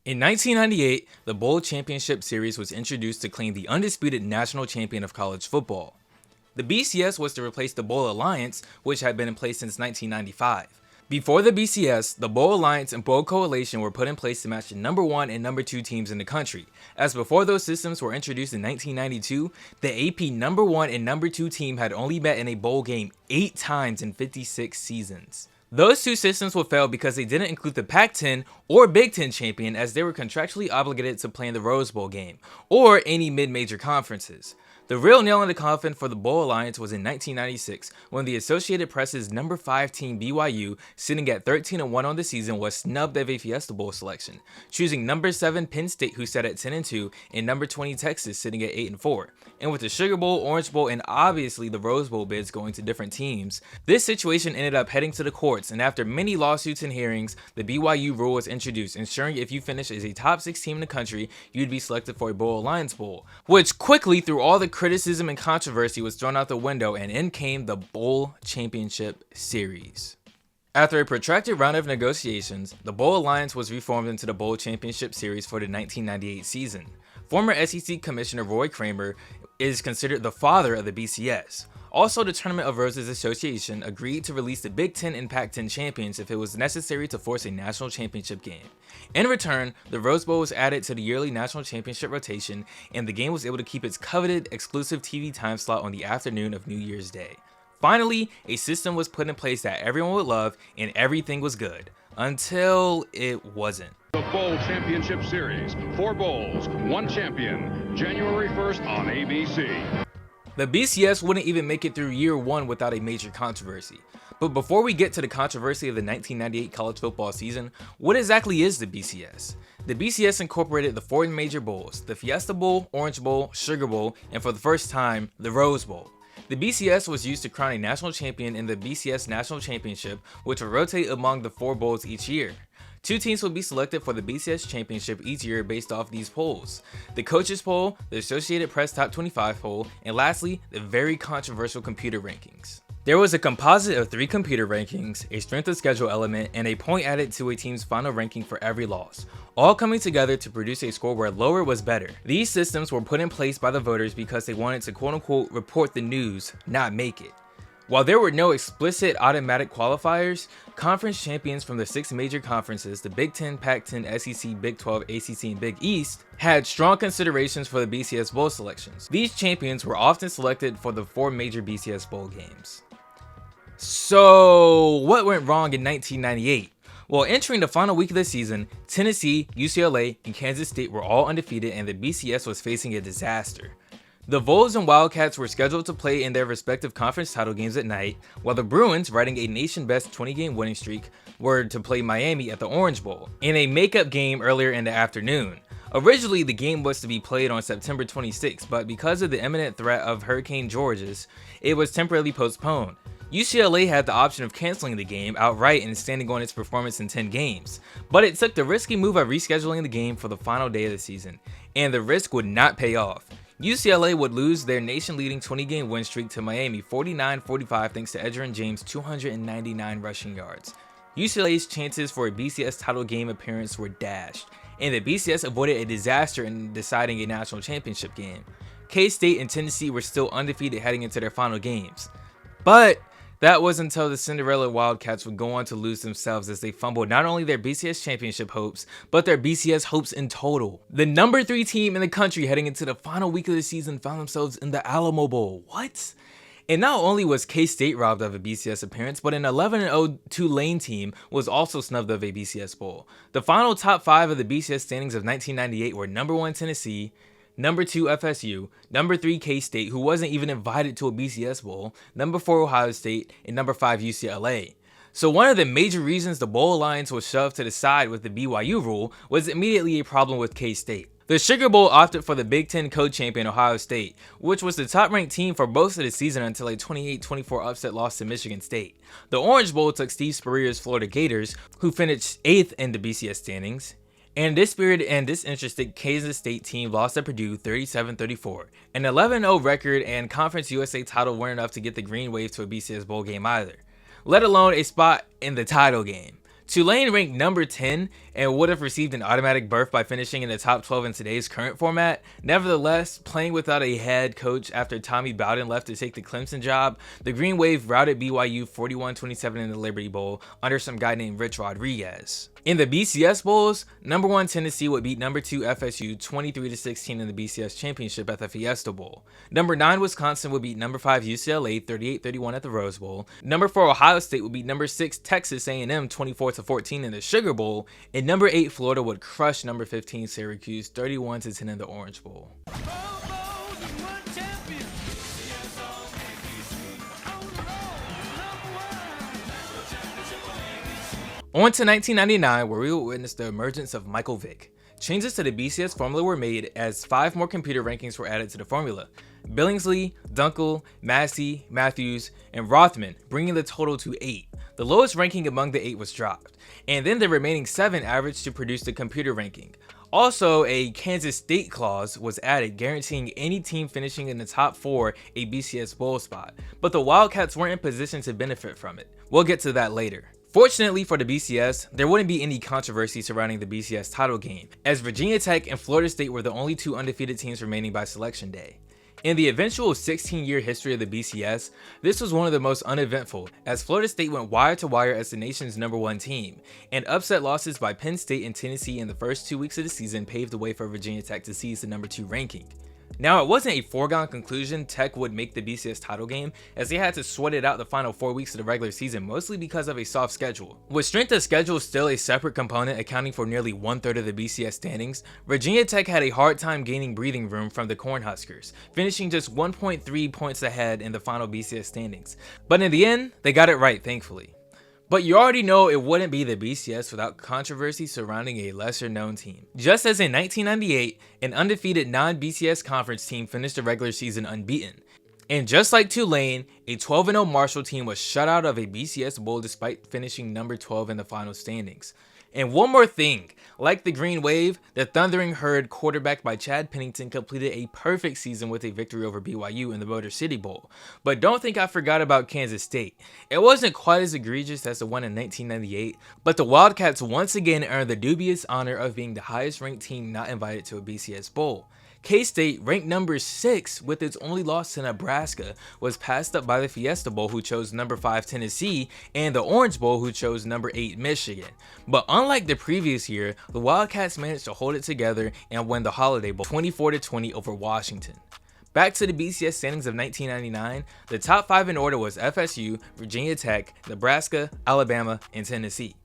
In 1998, the Bowl Championship Series was introduced to claim the undisputed national champion of college football. The BCS was to replace the Bowl Alliance, which had been in place since 1995. Before the BCS, the Bowl Alliance and Bowl Coalition were put in place to match the number 1 and number 2 teams in the country, as before those systems were introduced in 1992, the AP number 1 and number 2 team had only met in a bowl game 8 times in 56 seasons. Those two systems would fail because they didn't include the Pac-10 or Big Ten champion, as they were contractually obligated to play in the Rose Bowl game, or any mid-major conferences. The real nail in the coffin for the Bowl Alliance was in 1996, when the Associated Press's number 5 team BYU, sitting at 13-1 on the season, was snubbed of a Fiesta Bowl selection, choosing number 7 Penn State, who sat at 10-2, and number 20 Texas, sitting at 8-4. And with the Sugar Bowl, Orange Bowl, and obviously the Rose Bowl bids going to different teams, this situation ended up heading to the courts, and after many lawsuits and hearings, the BYU rule was introduced, ensuring if you finished as a top 6 team in the country, you'd be selected for a Bowl Alliance Bowl, which quickly, through all the criticism and controversy, was thrown out the window, and in came the Bowl Championship Series. After a protracted round of negotiations, the Bowl Alliance was reformed into the Bowl Championship Series for the 1998 season. Former SEC Commissioner Roy Kramer is considered the father of the BCS. Also, the Tournament of Roses Association agreed to release the Big Ten and Pac-10 champions if it was necessary to force a national championship game. In return, the Rose Bowl was added to the yearly national championship rotation, and the game was able to keep its coveted exclusive TV time slot on the afternoon of New Year's Day. Finally, a system was put in place that everyone would love, and everything was good. Until it wasn't. The Bowl Championship Series, 4 bowls, 1 champion, January 1st on ABC. The BCS wouldn't even make it through year 1 without a major controversy. But before we get to the controversy of the 1998 college football season, what exactly is the BCS? The BCS incorporated the 4 major bowls, the Fiesta Bowl, Orange Bowl, Sugar Bowl, and for the first time, the Rose Bowl. The BCS was used to crown a national champion in the BCS National Championship, which would rotate among the 4 bowls each year. 2 teams would be selected for the BCS Championship each year based off these polls: the Coaches Poll, the Associated Press Top 25 poll, and lastly, the very controversial computer rankings. There was a composite of 3 computer rankings, a strength of schedule element, and a point added to a team's final ranking for every loss, all coming together to produce a score where lower was better. These systems were put in place by the voters because they wanted to quote-unquote report the news, not make it. While there were no explicit automatic qualifiers, conference champions from the 6 major conferences, the Big Ten, Pac-10, SEC, Big 12, ACC, and Big East, had strong considerations for the BCS Bowl selections. These champions were often selected for the 4 major BCS Bowl games. So, what went wrong in 1998? Well, entering the final week of the season, Tennessee, UCLA, and Kansas State were all undefeated, and the BCS was facing a disaster. The Vols and Wildcats were scheduled to play in their respective conference title games at night, while the Bruins, riding a nation-best 20-game winning streak, were to play Miami at the Orange Bowl, in a makeup game earlier in the afternoon. Originally, the game was to be played on September 26, but because of the imminent threat of Hurricane Georges, it was temporarily postponed. UCLA had the option of canceling the game outright and standing on its performance in 10 games, but it took the risky move of rescheduling the game for the final day of the season, and the risk would not pay off. UCLA would lose their nation-leading 20-game win streak to Miami 49-45 thanks to Edgerrin James' 299 rushing yards. UCLA's chances for a BCS title game appearance were dashed, and the BCS avoided a disaster in deciding a national championship game. K-State and Tennessee were still undefeated heading into their final games. But that was until the Cinderella Wildcats would go on to lose themselves as they fumbled not only their BCS championship hopes, but their BCS hopes in total. The number 3 team in the country heading into the final week of the season found themselves in the Alamo Bowl. What? And not only was K-State robbed of a BCS appearance, but an 11-0 Tulane team was also snubbed of a BCS Bowl. The final top 5 of the BCS standings of 1998 were number 1 Tennessee, number 2 FSU, number 3 K-State, who wasn't even invited to a BCS Bowl, number 4 Ohio State, and number 5 UCLA. So one of the major reasons the Bowl Alliance was shoved to the side with the BYU rule was immediately a problem with K-State. The Sugar Bowl opted for the Big Ten co-champion Ohio State, which was the top-ranked team for most of the season until a 28-24 upset loss to Michigan State. The Orange Bowl took Steve Spurrier's Florida Gators, who finished 8th in the BCS standings. And dispirited and disinterested Kansas State team lost to Purdue 37-34. An 11-0 record and Conference USA title weren't enough to get the Green Wave to a BCS Bowl game either, let alone a spot in the title game. Tulane ranked number 10 and would have received an automatic berth by finishing in the top 12 in today's current format. Nevertheless, playing without a head coach after Tommy Bowden left to take the Clemson job, the Green Wave routed BYU 41-27 in the Liberty Bowl under some guy named Rich Rodriguez. In the BCS Bowls, number 1 Tennessee would beat number 2 FSU 23-16 in the BCS Championship at the Fiesta Bowl. Number 9 Wisconsin would beat number 5 UCLA 38-31 at the Rose Bowl. Number 4 Ohio State would beat number 6 Texas A&M 24-14 in the Sugar Bowl, and number 8 Florida would crush number 15 Syracuse 31-10 in the Orange Bowl. On to 1999, where we will witness the emergence of Michael Vick. Changes to the BCS formula were made as 5 more computer rankings were added to the formula. Billingsley, Dunkel, Massey, Matthews, and Rothman, bringing the total to 8. The lowest ranking among the 8 was dropped, and then the remaining 7 averaged to produce the computer ranking. Also, a Kansas State clause was added guaranteeing any team finishing in the top 4 a BCS Bowl spot, but the Wildcats weren't in position to benefit from it. We'll get to that later. Fortunately for the BCS, there wouldn't be any controversy surrounding the BCS title game, as Virginia Tech and Florida State were the only 2 undefeated teams remaining by selection day. In the eventual 16-year history of the BCS, this was one of the most uneventful, as Florida State went wire to wire as the nation's number 1 team, and upset losses by Penn State and Tennessee in the first 2 weeks of the season paved the way for Virginia Tech to seize the number 2 ranking. Now, it wasn't a foregone conclusion Tech would make the BCS title game, as they had to sweat it out the final 4 weeks of the regular season, mostly because of a soft schedule. With strength of schedule still a separate component accounting for nearly 1/3 of the BCS standings, Virginia Tech had a hard time gaining breathing room from the Cornhuskers, finishing just 1.3 points ahead in the final BCS standings. But in the end, they got it right, thankfully. But you already know it wouldn't be the BCS without controversy surrounding a lesser known team. Just as in 1998, an undefeated non-BCS conference team finished the regular season unbeaten. And just like Tulane, a 12-0 Marshall team was shut out of a BCS Bowl despite finishing number 12 in the final standings. And one more thing, like the Green Wave, the Thundering Herd quarterbacked by Chad Pennington completed a perfect season with a victory over BYU in the Motor City Bowl. But don't think I forgot about Kansas State. It wasn't quite as egregious as the one in 1998, but the Wildcats once again earned the dubious honor of being the highest ranked team not invited to a BCS Bowl. K-State, ranked number 6 with its only loss to Nebraska, was passed up by the Fiesta Bowl, who chose number 5 Tennessee, and the Orange Bowl, who chose number 8 Michigan. But unlike the previous year, the Wildcats managed to hold it together and win the Holiday Bowl 24-20 over Washington. Back to the BCS standings of 1999, the top 5 in order was FSU, Virginia Tech, Nebraska, Alabama, and Tennessee.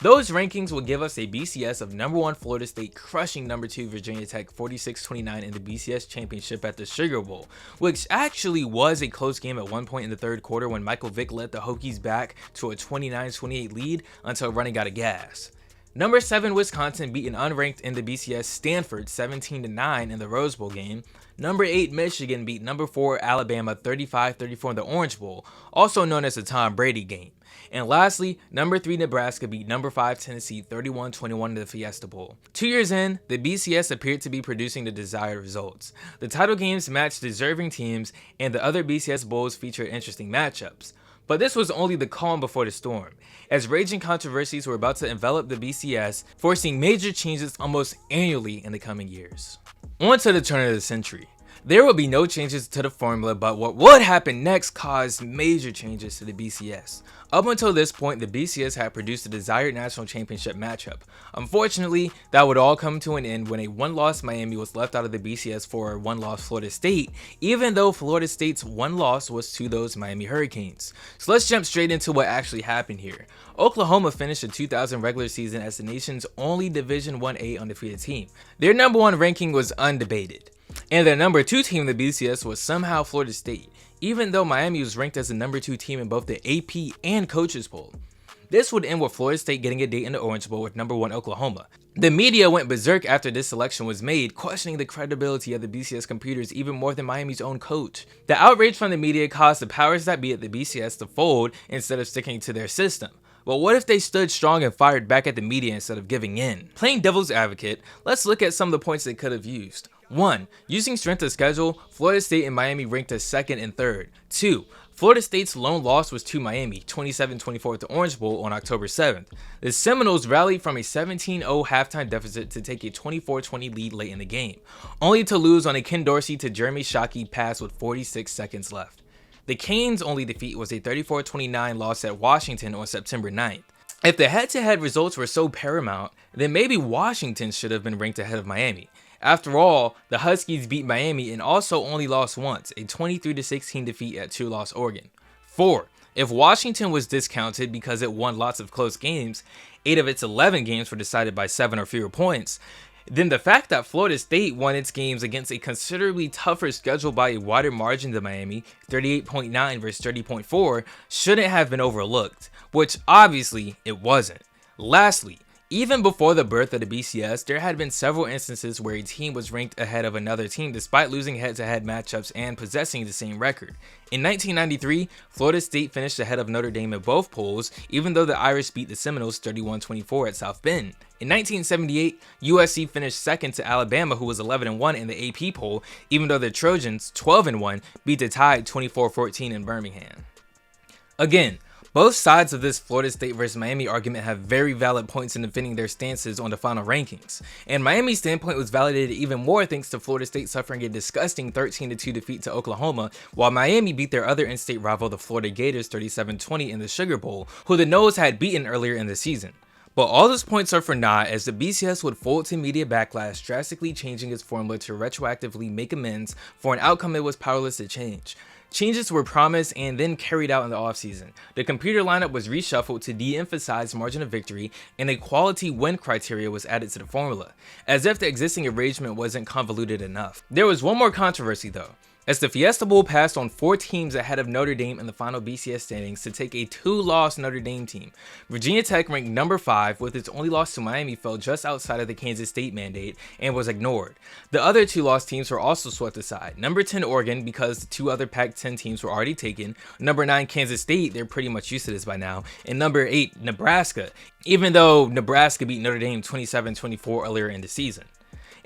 Those rankings will give us a BCS of number 1 Florida State crushing number 2 Virginia Tech 46-29 in the BCS Championship at the Sugar Bowl, which actually was a close game at one point in the third quarter when Michael Vick led the Hokies back to a 29-28 lead until running out of gas. Number 7 Wisconsin beat an unranked in the BCS Stanford 17-9 in the Rose Bowl game. Number 8 Michigan beat number 4 Alabama 35-34 in the Orange Bowl, also known as the Tom Brady game. And lastly, number 3 Nebraska beat number 5 Tennessee 31-21 in the Fiesta Bowl. 2 years in, the BCS appeared to be producing the desired results. The title games matched deserving teams, and the other BCS Bowls featured interesting matchups. But this was only the calm before the storm, as raging controversies were about to envelop the BCS, forcing major changes almost annually in the coming years. On to the turn of the century. There will be no changes to the formula, but what would happen next caused major changes to the BCS. Up until this point, the BCS had produced the desired national championship matchup. Unfortunately, that would all come to an end when a one-loss Miami was left out of the BCS for a one-loss Florida State, even though Florida State's one loss was to those Miami Hurricanes. So let's jump straight into what actually happened here. Oklahoma finished the 2000 regular season as the nation's only Division 1A undefeated team. Their number 1 ranking was undebated, and their number 2 team in the BCS was somehow Florida State, even though Miami was ranked as the number 2 team in both the AP and coaches poll. This would end with Florida State getting a date in the Orange Bowl with number 1 Oklahoma. The media went berserk after this selection was made, questioning the credibility of the BCS computers even more than Miami's own coach. The outrage from the media caused the powers that be at the BCS to fold instead of sticking to their system. But what if they stood strong and fired back at the media instead of giving in? Playing devil's advocate, let's look at some of the points they could have used. 1. Using strength of schedule, Florida State and Miami ranked as 2nd and 3rd. 2. Florida State's lone loss was to Miami, 27-24 at the Orange Bowl on October 7th. The Seminoles rallied from a 17-0 halftime deficit to take a 24-20 lead late in the game, only to lose on a Ken Dorsey to Jeremy Shockey pass with 46 seconds left. The Canes' only defeat was a 34-29 loss at Washington on September 9th. If the head-to-head results were so paramount, then maybe Washington should have been ranked ahead of Miami. After all, the Huskies beat Miami and also only lost once, a 23-16 defeat at two-loss Oregon. 4. If Washington was discounted because it won lots of close games, 8 of its 11 games were decided by 7 or fewer points, then the fact that Florida State won its games against a considerably tougher schedule by a wider margin than Miami, 38.9 versus 30.4, shouldn't have been overlooked, which obviously it wasn't. Lastly, even before the birth of the BCS, there had been several instances where a team was ranked ahead of another team despite losing head-to-head matchups and possessing the same record. In 1993, Florida State finished ahead of Notre Dame in both polls, even though the Irish beat the Seminoles 31-24 at South Bend. In 1978, USC finished second to Alabama, who was 11-1 in the AP poll, even though the Trojans, 12-1, beat the Tide 24-14 in Birmingham. Again, both sides of this Florida State versus Miami argument have very valid points in defending their stances on the final rankings, and Miami's standpoint was validated even more thanks to Florida State suffering a disgusting 13-2 defeat to Oklahoma, while Miami beat their other in-state rival, the Florida Gators, 37-20 in the Sugar Bowl, who the Noles had beaten earlier in the season. But all those points are for naught, as the BCS would fold to media backlash, drastically changing its formula to retroactively make amends for an outcome it was powerless to change. Changes were promised and then carried out in the offseason. The computer lineup was reshuffled to de-emphasize margin of victory, and a quality win criteria was added to the formula, as if the existing arrangement wasn't convoluted enough. There was one more controversy though, as the Fiesta Bowl passed on 4 teams ahead of Notre Dame in the final BCS standings to take a 2-loss Notre Dame team. Virginia Tech ranked number 5, with its only loss to Miami fell just outside of the Kansas State mandate and was ignored. The other 2-loss teams were also swept aside. Number 10 Oregon, because the 2 other Pac-10 teams were already taken. Number 9 Kansas State, they're pretty much used to this by now. And number 8 Nebraska, even though Nebraska beat Notre Dame 27-24 earlier in the season.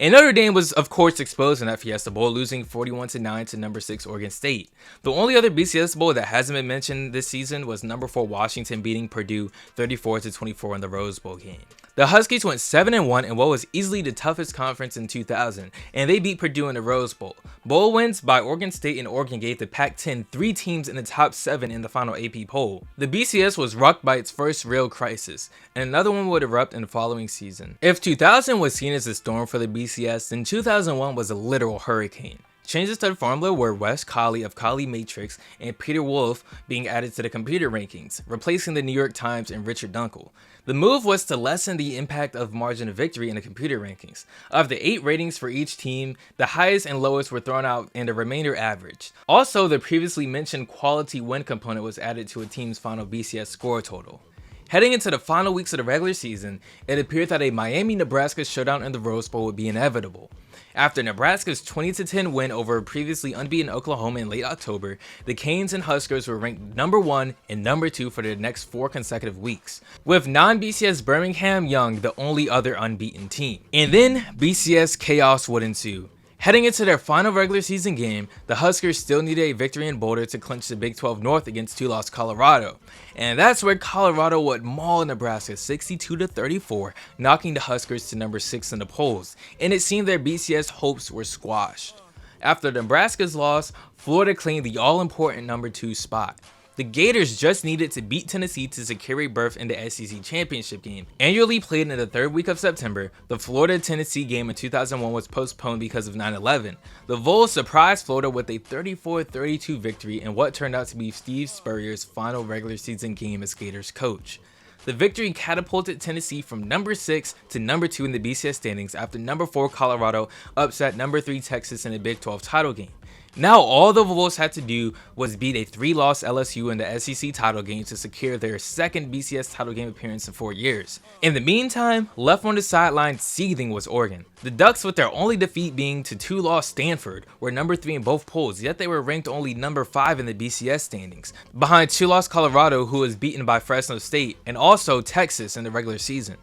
And Notre Dame was, of course, exposed in that Fiesta Bowl, losing 41-9 to number 6 Oregon State. The only other BCS Bowl that hasn't been mentioned this season was number 4 Washington beating Purdue 34-24 in the Rose Bowl game. The Huskies went 7-1 in what was easily the toughest conference in 2000, and they beat Purdue in the Rose Bowl. Bowl wins by Oregon State and Oregon gave the Pac-10 3 teams in the top 7 in the final AP poll. The BCS was rocked by its first real crisis, and another one would erupt in the following season. If 2000 was seen as a storm for the BCS, then 2001 was a literal hurricane. Changes to the formula were Wes Colley of Colley Matrix and Peter Wolf being added to the computer rankings, replacing the New York Times and Richard Dunkel. The move was to lessen the impact of margin of victory in the computer rankings. Of the 8 ratings for each team, the highest and lowest were thrown out and the remainder averaged. Also, the previously mentioned quality win component was added to a team's final BCS score total. Heading into the final weeks of the regular season, it appeared that a Miami-Nebraska showdown in the Rose Bowl would be inevitable. After Nebraska's 20-10 win over a previously unbeaten Oklahoma in late October, the Canes and Huskers were ranked number 1 and number 2 for the next 4 consecutive weeks, with non-BCS Birmingham Young the only other unbeaten team. And then BCS chaos would ensue. Heading into their final regular season game, the Huskers still needed a victory in Boulder to clinch the Big 12 North against 2-loss Colorado. And that's where Colorado would maul Nebraska 62-34, knocking the Huskers to number 6 in the polls, and it seemed their BCS hopes were squashed. After Nebraska's loss, Florida claimed the all-important number 2 spot. The Gators just needed to beat Tennessee to secure a berth in the SEC championship game. Annually played in the 3rd week of September, the Florida-Tennessee game in 2001 was postponed because of 9/11. The Vols surprised Florida with a 34-32 victory in what turned out to be Steve Spurrier's final regular season game as Gators coach. The victory catapulted Tennessee from number 6 to number 2 in the BCS standings after number 4 Colorado upset number 3 Texas in the Big 12 title game. Now all the Vols had to do was beat a 3-loss LSU in the SEC title game to secure their 2nd BCS title game appearance in 4 years. In the meantime, left on the sideline seething was Oregon. The Ducks, with their only defeat being to 2-loss Stanford, were number 3 in both polls, yet they were ranked only number 5 in the BCS standings, behind 2-loss Colorado, who was beaten by Fresno State, and also Texas in the regular season.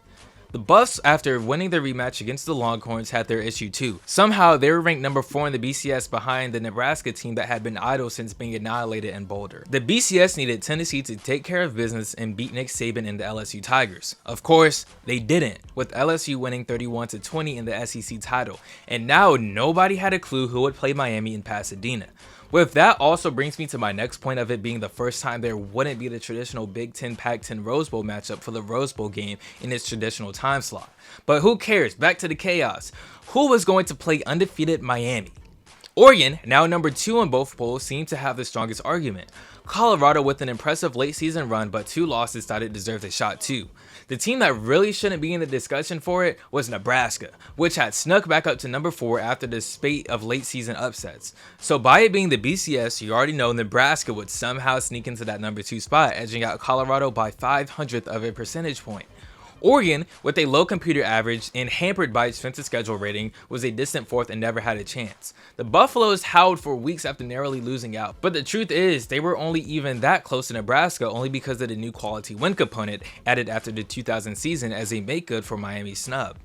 The Buffs, after winning their rematch against the Longhorns, had their issue too. Somehow, they were ranked number 4 in the BCS behind the Nebraska team that had been idle since being annihilated in Boulder. The BCS needed Tennessee to take care of business and beat Nick Saban and the LSU Tigers. Of course, they didn't, with LSU winning 31-20 in the SEC title, and now nobody had a clue who would play Miami in Pasadena. With that also brings me to my next point of it being the first time there wouldn't be the traditional Big Ten Pac-10 Rose Bowl matchup for the Rose Bowl game in its traditional time slot. But who cares? Back to the chaos. Who was going to play undefeated Miami? Oregon, now number 2 in both polls, seemed to have the strongest argument. Colorado, with an impressive late season run but 2 losses, thought it deserved a shot too. The team that really shouldn't be in the discussion for it was Nebraska, which had snuck back up to number 4 after the spate of late season upsets. So by it being the BCS, you already know Nebraska would somehow sneak into that number 2 spot, edging out Colorado by 0.05 of a percentage point. Oregon, with a low computer average and hampered by its strength of schedule rating, was a distant 4th and never had a chance. The Buffaloes howled for weeks after narrowly losing out, but the truth is they were only even that close to Nebraska only because of the new quality win component added after the 2000 season as a make good for Miami's snub.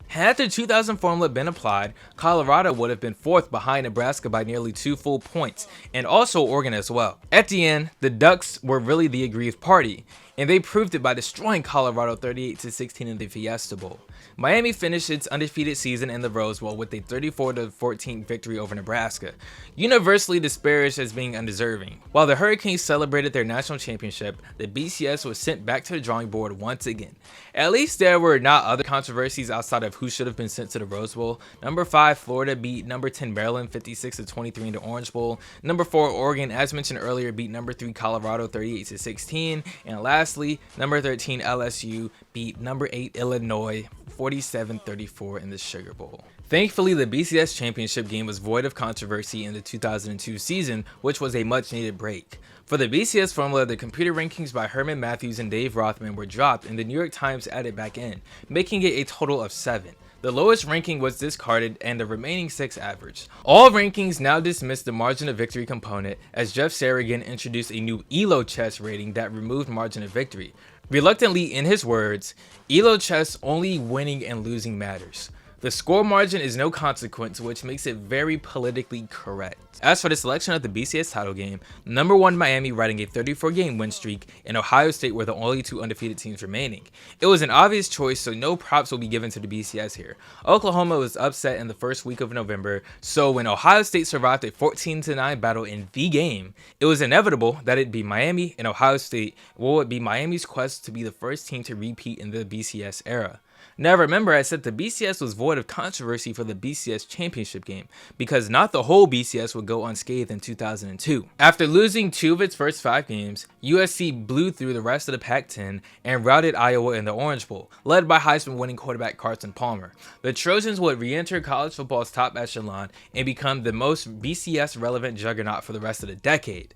Had the 2000 formula been applied, Colorado would have been 4th behind Nebraska by nearly 2 full points, and also Oregon as well. At the end, the Ducks were really the aggrieved party, and they proved it by destroying Colorado 38-16 in the Fiesta Bowl. Miami finished its undefeated season in the Rose Bowl with a 34-14 victory over Nebraska, universally disparaged as being undeserving. While the Hurricanes celebrated their national championship, the BCS was sent back to the drawing board once again. At least there were not other controversies outside of who should have been sent to the Rose Bowl. Number 5 Florida beat number 10 Maryland 56-23 in the Orange Bowl. Number 4 Oregon, as mentioned earlier, beat number 3 Colorado 38-16, and lastly, number 13 LSU beat number 8 Illinois 47-34 in the Sugar Bowl. Thankfully, the BCS championship game was void of controversy in the 2002 season, which was a much needed break. For the BCS formula, the computer rankings by Herman Matthews and Dave Rothman were dropped and the New York Times added back in, making it a total of 7. The lowest ranking was discarded and the remaining 6 averaged. All rankings now dismiss the margin of victory component as Jeff Sarragan introduced a new ELO chess rating that removed margin of victory. Reluctantly, in his words, ELO chess only winning and losing matters. The score margin is no consequence, which makes it very politically correct. As for the selection of the BCS title game, number 1 Miami riding a 34-game win streak, and Ohio State were the only 2 undefeated teams remaining. It was an obvious choice, so no props will be given to the BCS here. Oklahoma was upset in the first week of November, so when Ohio State survived a 14-9 battle in the game, it was inevitable that it'd be Miami and Ohio State what would be Miami's quest to be the first team to repeat in the BCS era. Now remember, I said the BCS was void of controversy for the BCS championship game, because not the whole BCS would go unscathed in 2002. After losing 2 of its first 5 games, USC blew through the rest of the Pac-10 and routed Iowa in the Orange Bowl, led by Heisman winning quarterback Carson Palmer. The Trojans would re-enter college football's top echelon and become the most BCS relevant juggernaut for the rest of the decade.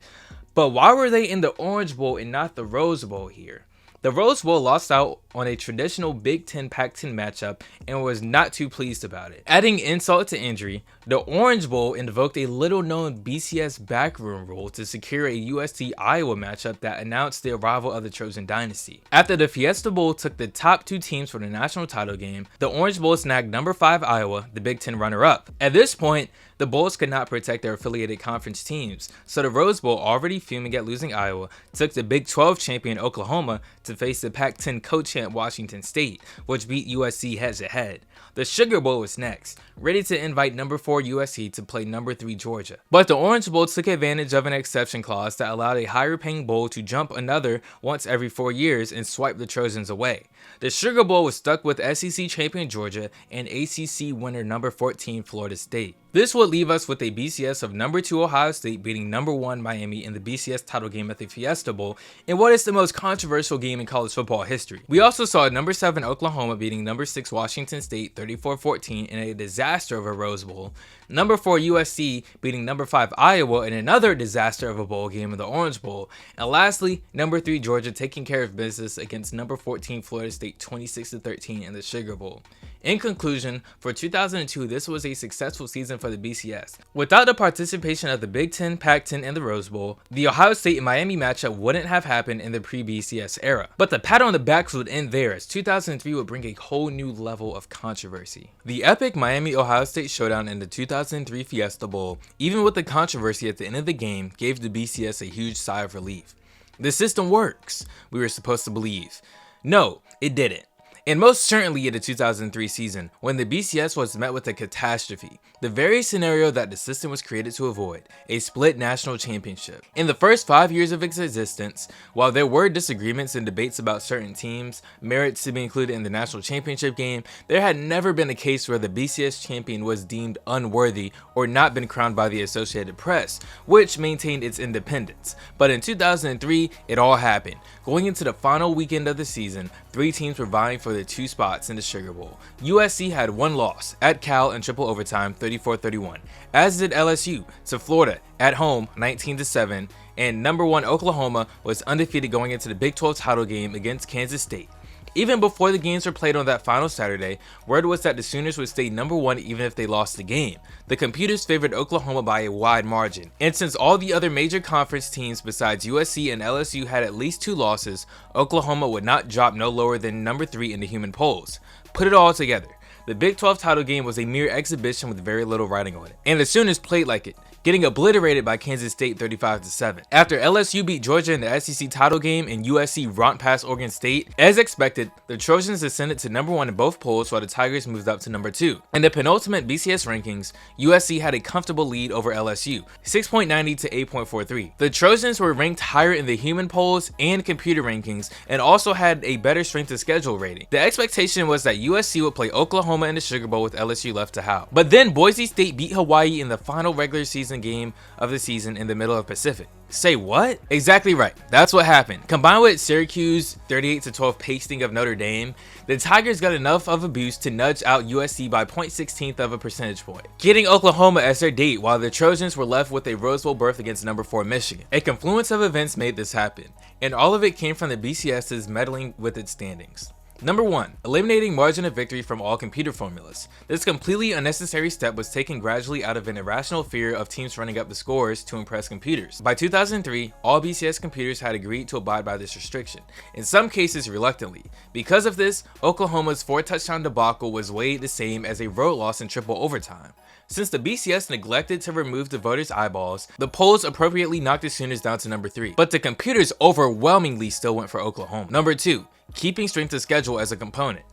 But why were they in the Orange Bowl and not the Rose Bowl here? The Rose Bowl lost out on a traditional Big Ten Pac-10 matchup and was not too pleased about it. Adding insult to injury, the Orange Bowl invoked a little-known BCS backroom rule to secure a USC-Iowa matchup that announced the arrival of the Trojan dynasty. After the Fiesta Bowl took the top 2 teams for the national title game, the Orange Bowl snagged number 5 Iowa, the Big Ten runner-up. At this point, the Bulls could not protect their affiliated conference teams, so the Rose Bowl, already fuming at losing Iowa, took the Big 12 champion Oklahoma to face the Pac-10 co-champ Washington State, which beat USC head-to-head. The Sugar Bowl was next, ready to invite number 4 USC to play number 3 Georgia. But the Orange Bowl took advantage of an exception clause that allowed a higher-paying bowl to jump another once every 4 years and swipe the Trojans away. The Sugar Bowl was stuck with SEC champion Georgia and ACC winner number 14 Florida State. This would leave us with a BCS of number 2 Ohio State beating number 1 Miami in the BCS title game at the Fiesta Bowl in what is the most controversial game in college football history. We also saw number 7 Oklahoma beating number 6 Washington State 34-14 in a disaster of a Rose Bowl, number 4 USC beating number 5 Iowa in another disaster of a bowl game in the Orange Bowl, and lastly, number 3 Georgia taking care of business against number 14 Florida State 26-13 in the Sugar Bowl. In conclusion, for 2002, this was a successful season for the BCS. Without the participation of the Big Ten, Pac-10, and the Rose Bowl, the Ohio State and Miami matchup wouldn't have happened in the pre-BCS era. But the pat on the backs would end there, as 2003 would bring a whole new level of controversy. The epic Miami-Ohio State showdown in the 2003 Fiesta Bowl, even with the controversy at the end of the game, gave the BCS a huge sigh of relief. The system works, we were supposed to believe. No, it didn't. And most certainly in the 2003 season, when the BCS was met with a catastrophe, the very scenario that the system was created to avoid, a split national championship. In the first 5 years of its existence, while there were disagreements and debates about certain teams' merits to be included in the national championship game, there had never been a case where the BCS champion was deemed unworthy or not been crowned by the Associated Press, which maintained its independence. But in 2003, it all happened. Going into the final weekend of the season, 3 teams were vying for the 2 spots in the Sugar Bowl. USC had 1 loss at Cal in triple overtime, 34-31, as did LSU to Florida at home, 19-7, and number 1 Oklahoma was undefeated going into the Big 12 title game against Kansas State. Even before the games were played on that final Saturday, word was that the Sooners would stay number 1 even if they lost the game. The computers favored Oklahoma by a wide margin, and since all the other major conference teams besides USC and LSU had at least 2 losses, Oklahoma would not drop no lower than number 3 in the human polls. Put it all together, the Big 12 title game was a mere exhibition with very little writing on it, and the Sooners played like it, getting obliterated by Kansas State 35-7. After LSU beat Georgia in the SEC title game and USC romped past Oregon State, as expected, the Trojans ascended to number 1 in both polls while the Tigers moved up to number 2. In the penultimate BCS rankings, USC had a comfortable lead over LSU, 6.90 to 8.43. The Trojans were ranked higher in the human polls and computer rankings and also had a better strength of schedule rating. The expectation was that USC would play Oklahoma in the Sugar Bowl with LSU left to howl. But then Boise State beat Hawaii in the final regular season game of the season in the middle of Pacific. Say what? Exactly right. That's what happened. Combined with Syracuse 38-12 pasting of Notre Dame, the Tigers got enough of a boost to nudge out USC by 0.16 of a percentage point, getting Oklahoma as their date while the Trojans were left with a Rose Bowl berth against number 4 Michigan. A confluence of events made this happen, and all of it came from the BCS's meddling with its standings. Number 1. Eliminating margin of victory from all computer formulas. This completely unnecessary step was taken gradually out of an irrational fear of teams running up the scores to impress computers. By 2003, all BCS computers had agreed to abide by this restriction, in some cases reluctantly. Because of this, Oklahoma's 4-touchdown debacle was weighed the same as a road loss in triple overtime. Since the BCS neglected to remove the voters' eyeballs, the polls appropriately knocked the Sooners down to number 3, but the computers overwhelmingly still went for Oklahoma. Number 2. Keeping strength of schedule as a component.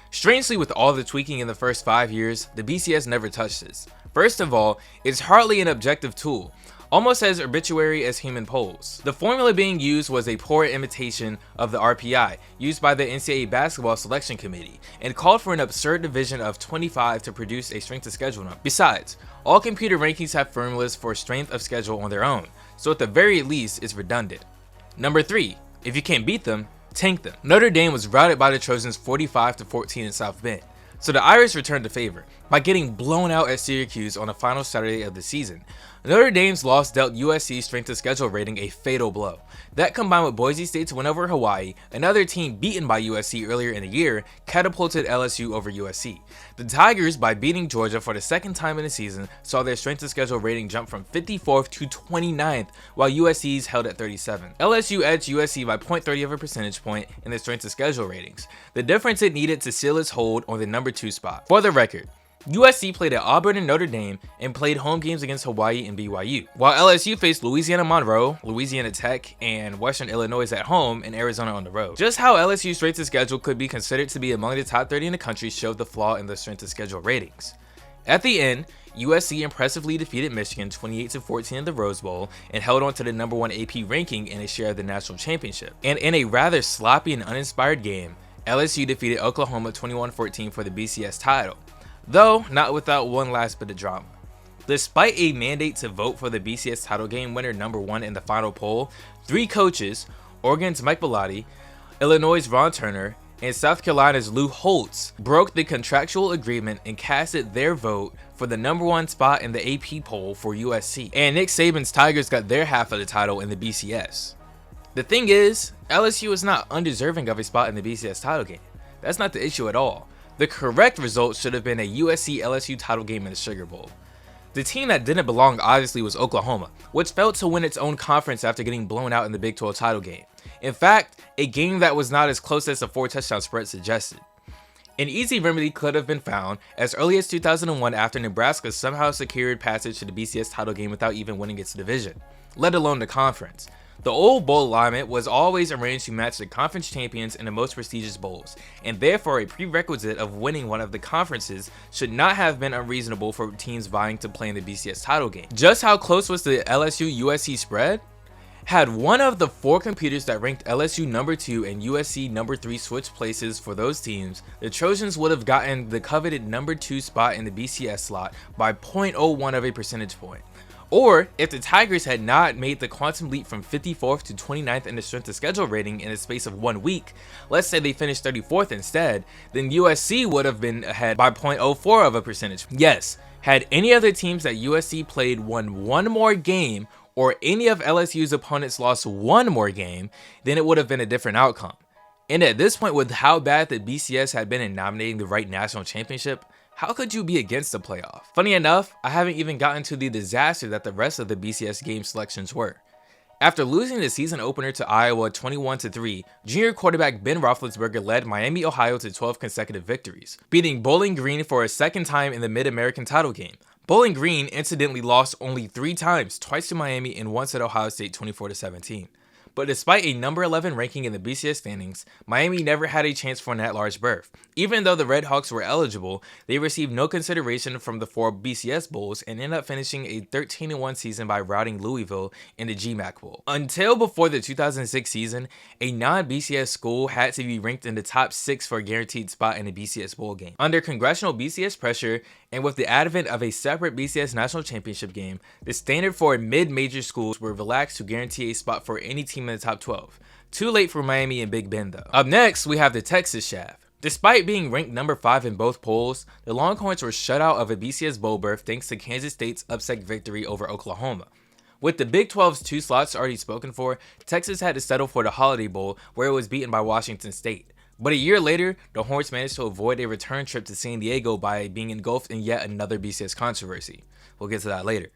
Strangely, with all the tweaking in the first 5 years, the BCS never touched this. First of all, it's hardly an objective tool, almost as arbitrary as human polls. The formula being used was a poor imitation of the RPI used by the NCAA Basketball Selection Committee and called for an absurd division of 25 to produce a strength of schedule number. Besides, all computer rankings have formulas for strength of schedule on their own, so at the very least it's redundant. Number 3. If you can't beat them, tank them. Notre Dame was routed by the Trojans 45-14 in South Bend, so the Irish returned the favor by getting blown out at Syracuse on the final Saturday of the season. Notre Dame's loss dealt USC's strength of schedule rating a fatal blow. That, combined with Boise State's win over Hawaii, another team beaten by USC earlier in the year, catapulted LSU over USC. The Tigers, by beating Georgia for the second time in the season, saw their strength of schedule rating jump from 54th to 29th, while USC's held at 37. LSU edged USC by 0.30 of a percentage point in the strength of schedule ratings, the difference it needed to seal its hold on the number 2 spot. For the record, USC played at Auburn and Notre Dame and played home games against Hawaii and BYU, while LSU faced Louisiana Monroe, Louisiana Tech, and Western Illinois at home and Arizona on the road. Just how LSU's strength of schedule could be considered to be among the top 30 in the country showed the flaw in the strength of schedule ratings. At the end, USC impressively defeated Michigan 28-14 in the Rose Bowl and held on to the number 1 AP ranking and a share of the national championship. And in a rather sloppy and uninspired game, LSU defeated Oklahoma 21-14 for the BCS title, though not without one last bit of drama. Despite a mandate to vote for the BCS title game winner number 1 in the final poll, 3 coaches, Oregon's Mike Bellotti, Illinois' Ron Turner, and South Carolina's Lou Holtz, broke the contractual agreement and casted their vote for the number 1 spot in the AP poll for USC. And Nick Saban's Tigers got their half of the title in the BCS. The thing is, LSU is not undeserving of a spot in the BCS title game. That's not the issue at all. The correct result should have been a USC-LSU title game in the Sugar Bowl. The team that didn't belong obviously was Oklahoma, which failed to win its own conference after getting blown out in the Big 12 title game. In fact, a game that was not as close as the 4-touchdown spread suggested. An easy remedy could have been found as early as 2001 after Nebraska somehow secured passage to the BCS title game without even winning its division, let alone the conference. The old bowl alignment was always arranged to match the conference champions in the most prestigious bowls, and therefore a prerequisite of winning one of the conferences should not have been unreasonable for teams vying to play in the BCS title game. Just how close was the LSU-USC spread? Had one of the 4 computers that ranked LSU number 2 and USC number 3 switched places for those teams, the Trojans would have gotten the coveted number 2 spot in the BCS slot by 0.01 of a percentage point. Or, if the Tigers had not made the quantum leap from 54th to 29th in the strength of schedule rating in a space of 1 week, let's say they finished 34th instead, then USC would have been ahead by 0.04 of a percentage. Yes, had any other teams that USC played won one more game, or any of LSU's opponents lost one more game, then it would have been a different outcome. And at this point, with how bad the BCS had been in nominating the right national championship, how could you be against the playoff? Funny enough, I haven't even gotten to the disaster that the rest of the BCS game selections were. After losing the season opener to Iowa 21-3, junior quarterback Ben Roethlisberger led Miami, Ohio to 12 consecutive victories, beating Bowling Green for a second time in the Mid-American title game. Bowling Green incidentally lost only 3 times, twice to Miami and once at Ohio State 24-17. But despite a number 11 ranking in the BCS standings, Miami never had a chance for an at-large berth. Even though the Red Hawks were eligible, they received no consideration from the 4 BCS Bowls and ended up finishing a 13-1 season by routing Louisville in the GMAC Bowl. Until before the 2006 season, a non-BCS school had to be ranked in the top 6 for a guaranteed spot in a BCS Bowl game. Under congressional BCS pressure, and with the advent of a separate BCS National Championship game, the standard for mid-major schools were relaxed to guarantee a spot for any team in the top 12. Too late for Miami and Big Ben though. Up next, we have the Texas Shaft. Despite being ranked number 5 in both polls, the Longhorns were shut out of a BCS Bowl berth thanks to Kansas State's upset victory over Oklahoma. With the Big 12's 2 slots already spoken for, Texas had to settle for the Holiday Bowl, where it was beaten by Washington State. But a year later, the Horns managed to avoid a return trip to San Diego by being engulfed in yet another BCS controversy. We'll get to that later.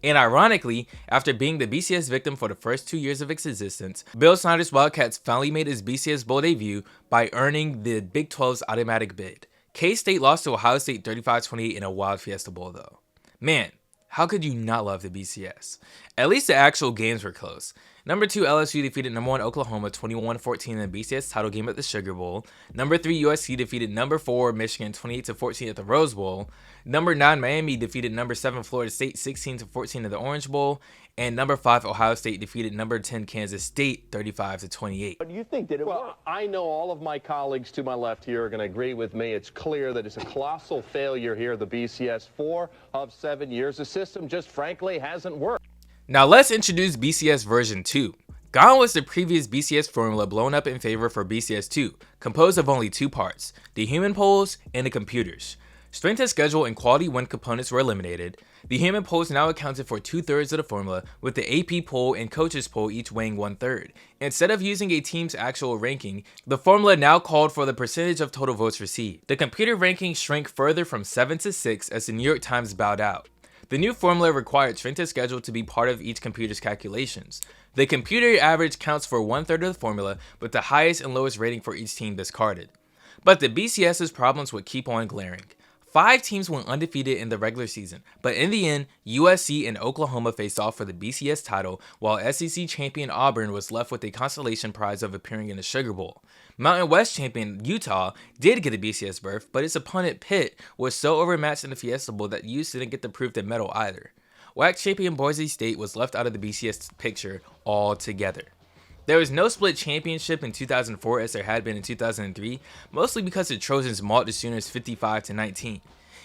And ironically, after being the BCS victim for the first 2 years of its existence, Bill Snyder's Wildcats finally made its BCS Bowl debut by earning the Big 12's automatic bid. K-State lost to Ohio State 35-28 in a wild Fiesta Bowl though. Man, how could you not love the BCS? At least the actual games were close. Number 2 LSU defeated number 1 Oklahoma 21-14 in the BCS title game at the Sugar Bowl. Number 3 USC defeated number 4 Michigan 28-14 at the Rose Bowl. Number 9 Miami defeated number 7 Florida State 16-14 in the Orange Bowl. And number 5 Ohio State defeated number 10 Kansas State 35-28. But you think that it worked? Well, I know all of my colleagues to my left here are going to agree with me. It's clear that it's a colossal failure here, the BCS. 4 of 7 years. The system just frankly hasn't worked. Now let's introduce BCS version 2. Gone was the previous BCS formula blown up in favor for BCS 2, composed of only 2 parts, the human polls and the computers. Strength of schedule and quality win components were eliminated. The human polls now accounted for 2/3 of the formula, with the AP poll and coaches poll each weighing 1/3. Instead of using a team's actual ranking, the formula now called for the percentage of total votes received. The computer ranking shrank further from 7 to 6 as the New York Times bowed out. The new formula required strength of schedule to be part of each computer's calculations. The computer average counts for 1/3 of the formula, with the highest and lowest rating for each team discarded. But the BCS's problems would keep on glaring. 5 teams went undefeated in the regular season, but in the end, USC and Oklahoma faced off for the BCS title, while SEC champion Auburn was left with a consolation prize of appearing in the Sugar Bowl. Mountain West champion Utah did get a BCS berth, but its opponent Pitt was so overmatched in the Fiesta Bowl that Utes didn't get the proof to medal either. WAC champion Boise State was left out of the BCS picture altogether. There was no split championship in 2004 as there had been in 2003, mostly because the Trojans mauled the Sooners 55-19.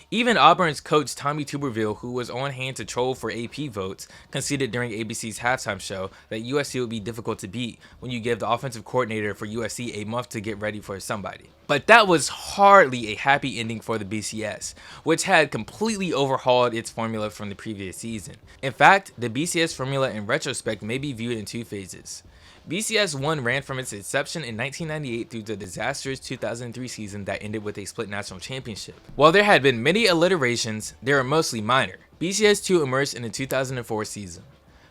Even Auburn's coach Tommy Tuberville, who was on hand to troll for AP votes, conceded during ABC's halftime show that USC would be difficult to beat when you give the offensive coordinator for USC a month to get ready for somebody. But that was hardly a happy ending for the BCS, which had completely overhauled its formula from the previous season. In fact, the BCS formula in retrospect may be viewed in 2 phases. BCS 1 ran from its inception in 1998 through the disastrous 2003 season that ended with a split national championship. While there had been many alliterations, they were mostly minor. BCS 2 emerged in the 2004 season,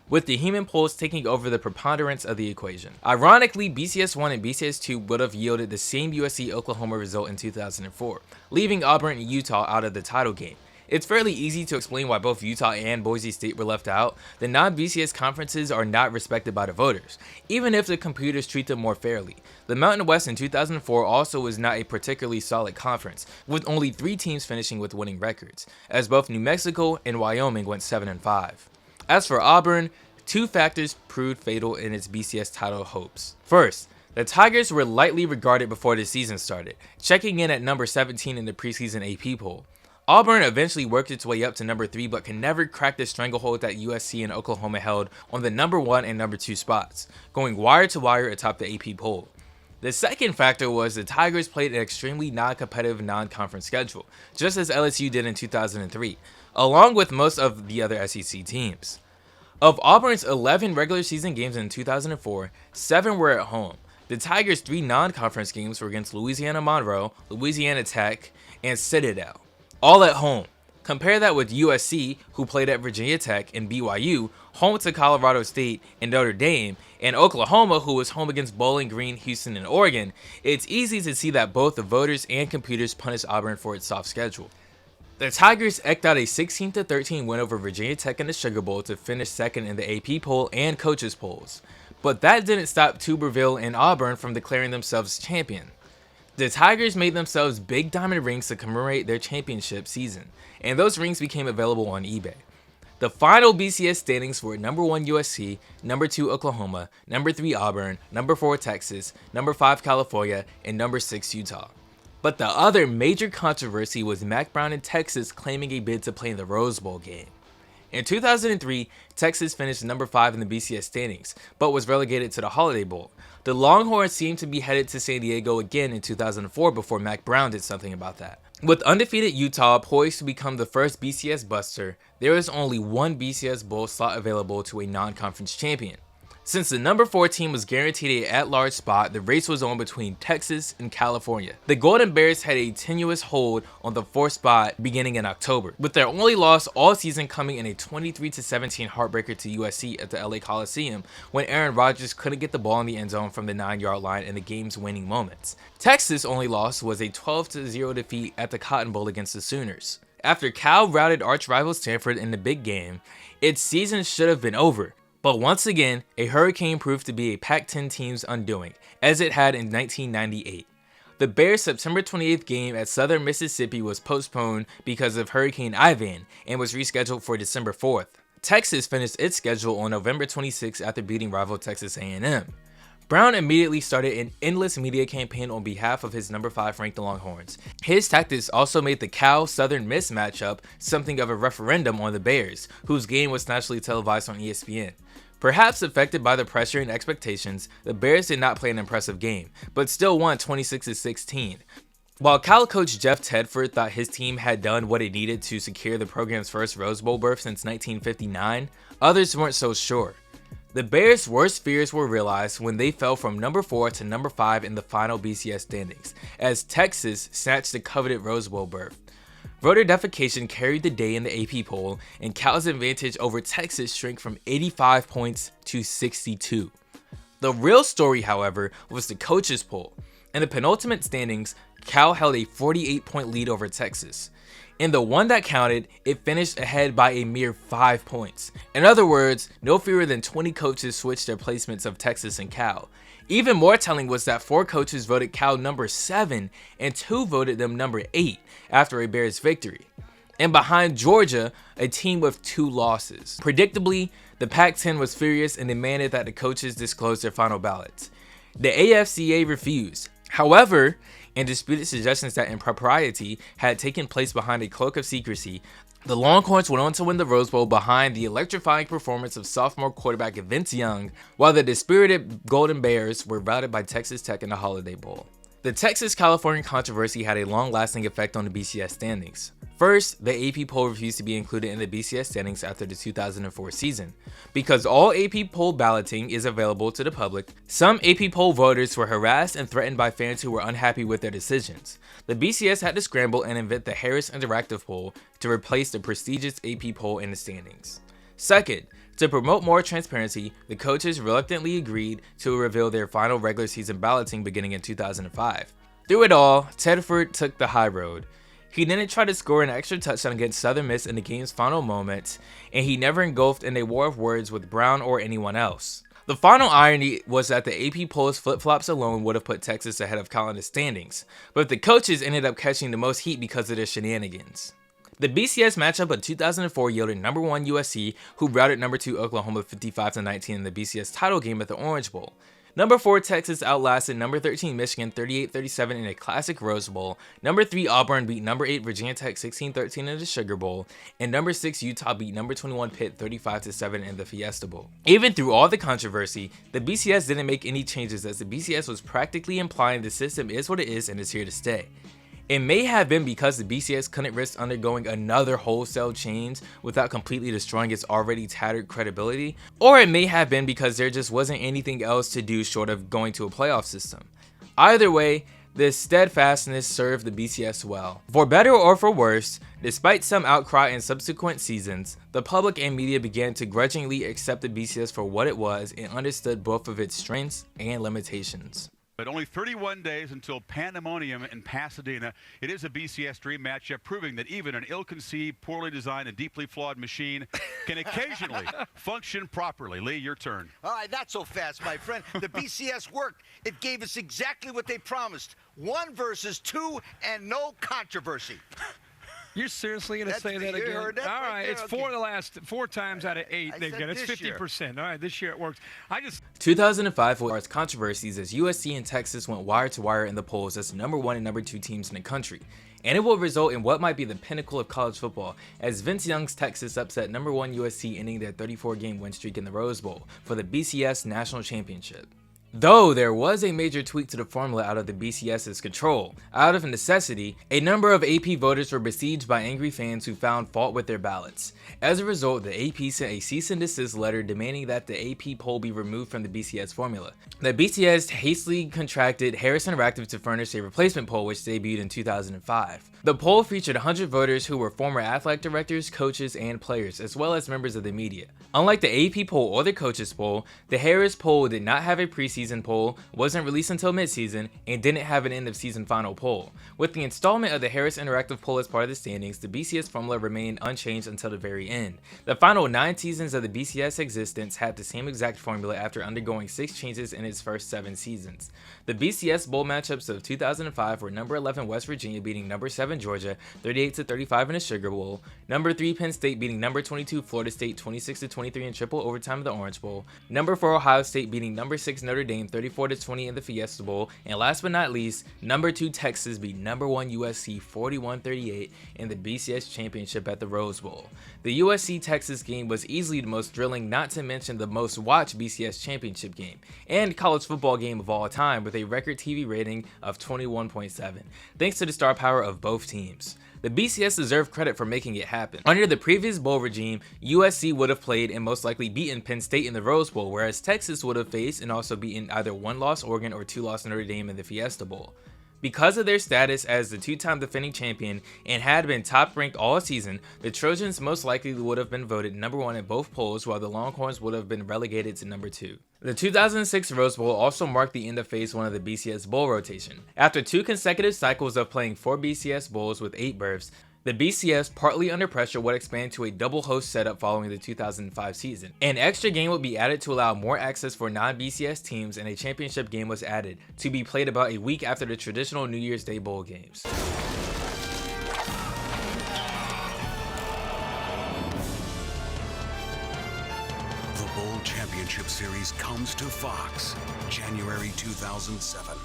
with the Heman polls taking over the preponderance of the equation. Ironically, BCS 1 and BCS 2 would have yielded the same USC-Oklahoma result in 2004, leaving Auburn and Utah out of the title game. It's fairly easy to explain why both Utah and Boise State were left out. The non-BCS conferences are not respected by the voters, even if the computers treat them more fairly. The Mountain West in 2004 also was not a particularly solid conference, with only 3 teams finishing with winning records, as both New Mexico and Wyoming went 7-5. As for Auburn, 2 factors proved fatal in its BCS title hopes. First, the Tigers were lightly regarded before the season started, checking in at number 17 in the preseason AP poll. Auburn eventually worked its way up to number 3 but could never crack the stranglehold that USC and Oklahoma held on the number 1 and number 2 spots, going wire to wire atop the AP poll. The second factor was the Tigers played an extremely non-competitive non-conference schedule, just as LSU did in 2003, along with most of the other SEC teams. Of Auburn's 11 regular season games in 2004, 7 were at home. The Tigers' 3 non-conference games were against Louisiana Monroe, Louisiana Tech, and Citadel, all at home. Compare that with USC, who played at Virginia Tech, and BYU, home to Colorado State and Notre Dame, and Oklahoma, who was home against Bowling Green, Houston, and Oregon. It's easy to see that both the voters and computers punished Auburn for its soft schedule. The Tigers eked out a 16-13 win over Virginia Tech in the Sugar Bowl to finish second in the AP poll and coaches polls. But that didn't stop Tuberville and Auburn from declaring themselves champion. The Tigers made themselves big diamond rings to commemorate their championship season, and those rings became available on eBay. The final BCS standings were number 1 USC, number 2 Oklahoma, number 3 Auburn, number 4 Texas, number 5 California, and number 6 Utah. But the other major controversy was Mack Brown and Texas claiming a bid to play in the Rose Bowl game. In 2003, Texas finished number 5 in the BCS standings, but was relegated to the Holiday Bowl. The Longhorns seemed to be headed to San Diego again in 2004 before Mack Brown did something about that. With undefeated Utah poised to become the first BCS buster, there was only one BCS Bowl slot available to a non-conference champion. Since the number 4 team was guaranteed an at-large spot, the race was on between Texas and California. The Golden Bears had a tenuous hold on the 4th spot beginning in October, with their only loss all season coming in a 23-17 heartbreaker to USC at the LA Coliseum when Aaron Rodgers couldn't get the ball in the end zone from the 9-yard line in the game's winning moments. Texas' only loss was a 12-0 defeat at the Cotton Bowl against the Sooners. After Cal routed arch-rival Stanford in the big game, its season should have been over. But once again, a hurricane proved to be a Pac-10 team's undoing, as it had in 1998. The Bears' September 28th game at Southern Mississippi was postponed because of Hurricane Ivan and was rescheduled for December 4th. Texas finished its schedule on November 26th after beating rival Texas A&M. Brown immediately started an endless media campaign on behalf of his number 5 ranked Longhorns. His tactics also made the Cal-Southern Miss matchup something of a referendum on the Bears, whose game was nationally televised on ESPN. Perhaps affected by the pressure and expectations, the Bears did not play an impressive game, but still won 26-16. While Cal coach Jeff Tedford thought his team had done what it needed to secure the program's first Rose Bowl berth since 1959, others weren't so sure. The Bears' worst fears were realized when they fell from number 4 to number 5 in the final BCS standings, as Texas snatched the coveted Rose Bowl berth. Voter defecation carried the day in the AP poll, and Cal's advantage over Texas shrank from 85 points to 62. The real story, however, was the coaches poll. In the penultimate standings, Cal held a 48-point lead over Texas. In the one that counted, it finished ahead by a mere 5 points. In other words, no fewer than 20 coaches switched their placements of Texas and Cal. Even more telling was that 4 coaches voted Cal number 7 and 2 voted them number 8 after a Bears victory. And behind Georgia, a team with 2 losses. Predictably, the Pac-10 was furious and demanded that the coaches disclose their final ballots. The AFCA refused. However, and disputed suggestions that impropriety had taken place behind a cloak of secrecy, the Longhorns went on to win the Rose Bowl behind the electrifying performance of sophomore quarterback Vince Young, while the dispirited Golden Bears were routed by Texas Tech in the Holiday Bowl. The Texas-California controversy had a long-lasting effect on the BCS standings. First, the AP poll refused to be included in the BCS standings after the 2004 season. Because all AP poll balloting is available to the public, some AP poll voters were harassed and threatened by fans who were unhappy with their decisions. The BCS had to scramble and invent the Harris Interactive Poll to replace the prestigious AP poll in the standings. Second, to promote more transparency, the coaches reluctantly agreed to reveal their final regular season balloting beginning in 2005. Through it all, Tedford took the high road. He didn't try to score an extra touchdown against Southern Miss in the game's final moments, and he never engulfed in a war of words with Brown or anyone else. The final irony was that the AP poll's flip-flops alone would have put Texas ahead of Cal in the standings, but the coaches ended up catching the most heat because of their shenanigans. The BCS matchup of 2004 yielded number 1 USC, who routed number 2 Oklahoma 55-19 in the BCS title game at the Orange Bowl. Number 4 Texas outlasted number 13 Michigan 38-37 in a classic Rose Bowl. Number 3 Auburn beat number 8 Virginia Tech 16-13 in the Sugar Bowl, and number 6 Utah beat number 21 Pitt 35-7 in the Fiesta Bowl. Even through all the controversy, the BCS didn't make any changes, as the BCS was practically implying the system is what it is and is here to stay. It may have been because the BCS couldn't risk undergoing another wholesale change without completely destroying its already tattered credibility, or it may have been because there just wasn't anything else to do short of going to a playoff system. Either way, this steadfastness served the BCS well. For better or for worse, despite some outcry in subsequent seasons, the public and media began to grudgingly accept the BCS for what it was and understood both of its strengths and limitations. But only 31 days until pandemonium in Pasadena. It is a BCS dream matchup, proving that even an ill-conceived, poorly designed, and deeply flawed machine can occasionally function properly. Lee, your turn. All right, not so fast, my friend. The BCS worked. It gave us exactly what they promised. 1 versus 2 and no controversy. You're seriously going to say that again? Heard that all right, there? it's Okay. 4 times out of 8 they've got. It's this year. 50%. All right, this year it works. 2005 was controversies as USC and Texas went wire to wire in the polls as number 1 and number 2 teams in the country. And it will result in what might be the pinnacle of college football, as Vince Young's Texas upset number 1 USC, ending their 34-game win streak in the Rose Bowl for the BCS National Championship. Though there was a major tweak to the formula out of the BCS's control. Out of necessity, a number of AP voters were besieged by angry fans who found fault with their ballots. As a result, the AP sent a cease and desist letter demanding that the AP poll be removed from the BCS formula. The BCS hastily contracted Harris Interactive to furnish a replacement poll, which debuted in 2005. The poll featured 100 voters who were former athletic directors, coaches, and players, as well as members of the media. Unlike the AP poll or the coaches poll, the Harris poll did not have a preseason poll, wasn't released until midseason, and didn't have an end-of-season final poll. With the installment of the Harris Interactive poll as part of the standings, the BCS formula remained unchanged until the very end. The final 9 seasons of the BCS existence had the same exact formula after undergoing 6 changes in its first 7 seasons. The BCS Bowl matchups of 2005 were number 11 West Virginia beating number 7 Georgia 38-35 in the Sugar Bowl, number 3 Penn State beating number 22 Florida State 26-23 in triple overtime of the Orange Bowl, number 4 Ohio State beating number 6 Notre Dame 34-20 in the Fiesta Bowl, and last but not least, number 2 Texas beat number 1 USC 41-38 in the BCS Championship at the Rose Bowl. The USC-Texas game was easily the most thrilling, not to mention the most watched BCS Championship game, and college football game of all time, with a record TV rating of 21.7, thanks to the star power of both teams. The BCS deserved credit for making it happen. Under the previous bowl regime, USC would have played and most likely beaten Penn State in the Rose Bowl, whereas Texas would have faced and also beaten either 1-loss Oregon or 2-loss Notre Dame in the Fiesta Bowl. Because of their status as the 2-time defending champion and had been top-ranked all season, the Trojans most likely would have been voted number 1 in both polls, while the Longhorns would have been relegated to number 2. The 2006 Rose Bowl also marked the end of phase 1 of the BCS Bowl rotation. After 2 consecutive cycles of playing 4 BCS Bowls with 8 berths, the BCS, partly under pressure, would expand to a double host setup following the 2005 season. An extra game would be added to allow more access for non-BCS teams, and a championship game was added, to be played about a week after the traditional New Year's Day Bowl games. The Bowl Championship Series comes to Fox, January 2007.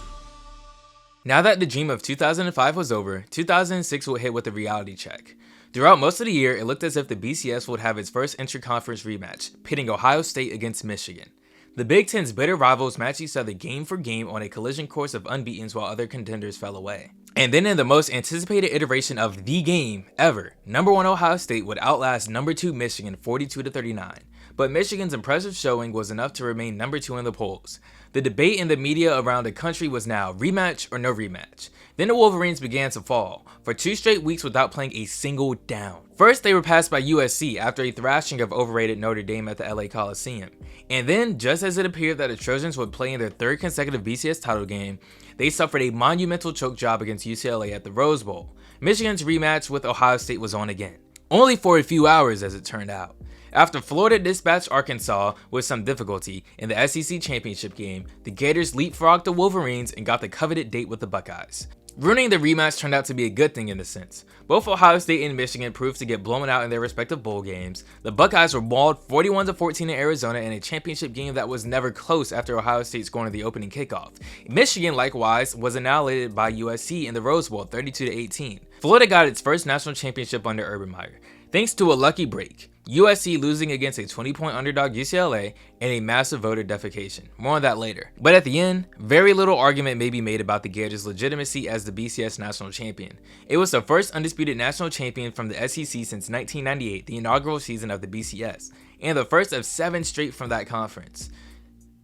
Now that the dream of 2005 was over, 2006 would hit with a reality check. Throughout most of the year, it looked as if the BCS would have its first inter-conference rematch, pitting Ohio State against Michigan. The Big Ten's bitter rivals matched each other game for game on a collision course of unbeatens while other contenders fell away. And then in the most anticipated iteration of the game ever, number 1 Ohio State would outlast number 2 Michigan 42-39. But Michigan's impressive showing was enough to remain number 2 in the polls. The debate in the media around the country was now rematch or no rematch. Then the Wolverines began to fall, for 2 straight weeks without playing a single down. First, they were passed by USC after a thrashing of overrated Notre Dame at the LA Coliseum. And then, just as it appeared that the Trojans would play in their 3rd consecutive BCS title game, they suffered a monumental choke job against UCLA at the Rose Bowl. Michigan's rematch with Ohio State was on again. Only for a few hours, as it turned out. After Florida dispatched Arkansas with some difficulty in the SEC championship game, the Gators leapfrogged the Wolverines and got the coveted date with the Buckeyes. Ruining the rematch turned out to be a good thing in a sense. Both Ohio State and Michigan proved to get blown out in their respective bowl games. The Buckeyes were mauled 41-14 in Arizona in a championship game that was never close after Ohio State scoring the opening kickoff. Michigan, likewise, was annihilated by USC in the Rose Bowl 32-18. Florida got its first national championship under Urban Meyer, thanks to a lucky break. USC losing against a 20-point underdog UCLA and a massive voter defecation. More on that later. But at the end, very little argument may be made about the Gators' legitimacy as the BCS national champion. It was the first undisputed national champion from the SEC since 1998, the inaugural season of the BCS, and the first of 7 straight from that conference.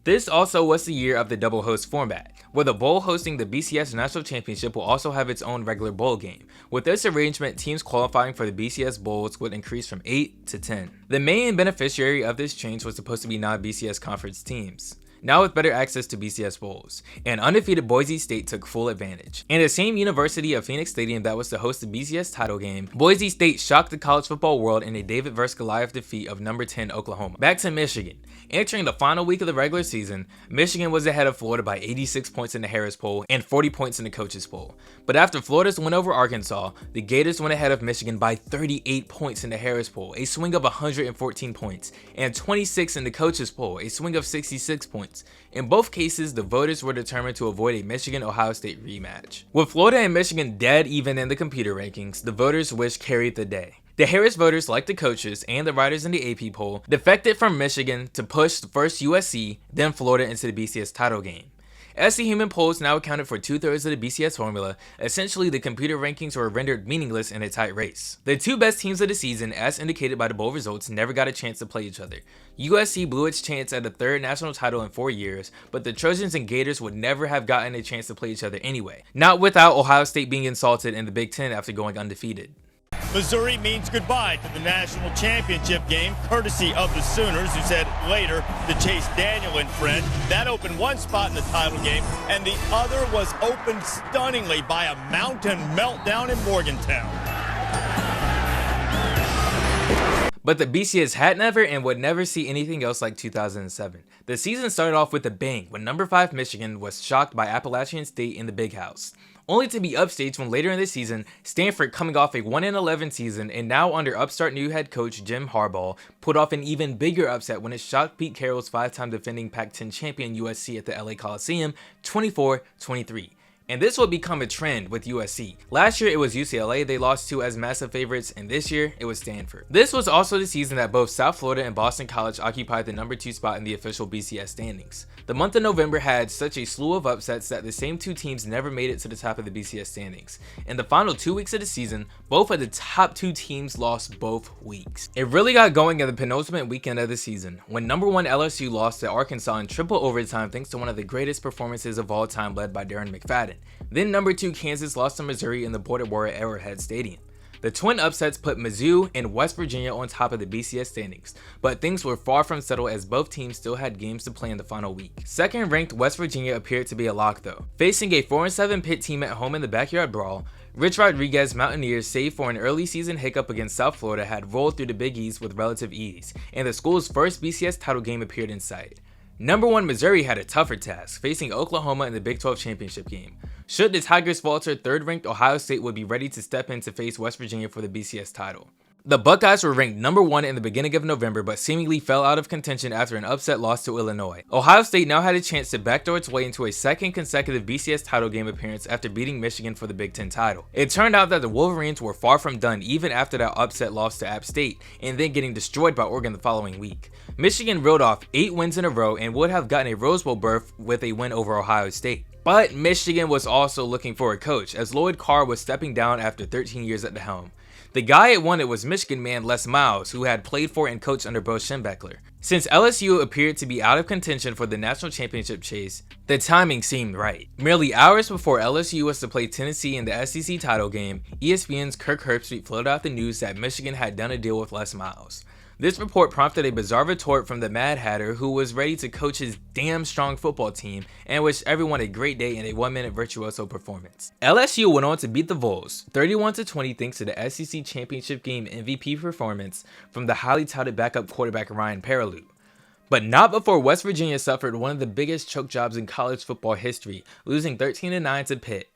This also was the year of the double host format, where the bowl hosting the BCS National Championship will also have its own regular bowl game. With this arrangement, teams qualifying for the BCS Bowls would increase from 8 to 10. The main beneficiary of this change was supposed to be non-BCS conference teams. Now with better access to BCS Bowls, and undefeated Boise State took full advantage. In the same University of Phoenix stadium that was to host the BCS title game, Boise State shocked the college football world in a David vs. Goliath defeat of number 10 Oklahoma. Back to Michigan. Entering the final week of the regular season, Michigan was ahead of Florida by 86 points in the Harris Poll and 40 points in the Coaches Poll. But after Florida's win over Arkansas, the Gators went ahead of Michigan by 38 points in the Harris Poll, a swing of 114 points, and 26 in the Coaches Poll, a swing of 66 points. In both cases, the voters were determined to avoid a Michigan-Ohio State rematch. With Florida and Michigan dead even in the computer rankings, the voters' wish carried the day. The Harris voters, like the coaches and the writers in the AP poll, defected from Michigan to push first USC, then Florida into the BCS title game. As the human polls now accounted for 2/3 of the BCS formula, essentially the computer rankings were rendered meaningless in a tight race. The 2 best teams of the season, as indicated by the bowl results, never got a chance to play each other. USC blew its chance at a 3rd national title in 4 years, but the Trojans and Gators would never have gotten a chance to play each other anyway. Not without Ohio State being insulted in the Big Ten after going undefeated. Missouri means goodbye to the national championship game, courtesy of the Sooners, who said later to Chase Daniel and friend. That opened one spot in the title game, and the other was opened stunningly by a mountain meltdown in Morgantown. But the BCS had never and would never see anything else like 2007. The season started off with a bang when number 5 Michigan was shocked by Appalachian State in the Big House, only to be upstaged when later in the season, Stanford, coming off a 1-11 season and now under upstart new head coach Jim Harbaugh, put off an even bigger upset when it shocked Pete Carroll's 5-time defending Pac-10 champion USC at the LA Coliseum 24-23. And this will become a trend with USC. Last year it was UCLA they lost to as massive favorites, and this year it was Stanford. This was also the season that both South Florida and Boston College occupied the number 2 spot in the official BCS standings. The month of November had such a slew of upsets that the same 2 teams never made it to the top of the BCS standings. In the final 2 weeks of the season, both of the top 2 teams lost both weeks. It really got going in the penultimate weekend of the season, when number 1 LSU lost to Arkansas in triple overtime thanks to one of the greatest performances of all time led by Darren McFadden. Then number 2 Kansas lost to Missouri in the Border War at Arrowhead Stadium. The twin upsets put Mizzou and West Virginia on top of the BCS standings, but things were far from settled as both teams still had games to play in the final week. Second ranked West Virginia appeared to be a lock though. Facing a 4-7 Pitt team at home in the backyard brawl, Rich Rodriguez Mountaineers, save for an early season hiccup against South Florida, had rolled through the Big East with relative ease, and the school's first BCS title game appeared in sight. Number 1 Missouri had a tougher task, facing Oklahoma in the Big 12 championship game. Should the Tigers falter, 3rd ranked Ohio State would be ready to step in to face West Virginia for the BCS title. The Buckeyes were ranked number 1 in the beginning of November, but seemingly fell out of contention after an upset loss to Illinois. Ohio State now had a chance to backdoor its way into a second consecutive BCS title game appearance after beating Michigan for the Big Ten title. It turned out that the Wolverines were far from done even after that upset loss to App State, and then getting destroyed by Oregon the following week. Michigan reeled off 8 wins in a row and would have gotten a Rose Bowl berth with a win over Ohio State. But Michigan was also looking for a coach, as Lloyd Carr was stepping down after 13 years at the helm. The guy it wanted was Michigan man Les Miles, who had played for and coached under Bo Schembechler. Since LSU appeared to be out of contention for the national championship chase, the timing seemed right. Merely hours before LSU was to play Tennessee in the SEC title game, ESPN's Kirk Herbstreit floated out the news that Michigan had done a deal with Les Miles. This report prompted a bizarre retort from the Mad Hatter, who was ready to coach his damn strong football team and wished everyone a great day in a 1-minute virtuoso performance. LSU went on to beat the Vols 31-20 thanks to the SEC championship game MVP performance from the highly touted backup quarterback Ryan Perrilloux. But not before West Virginia suffered one of the biggest choke jobs in college football history, losing 13-9 to Pitt.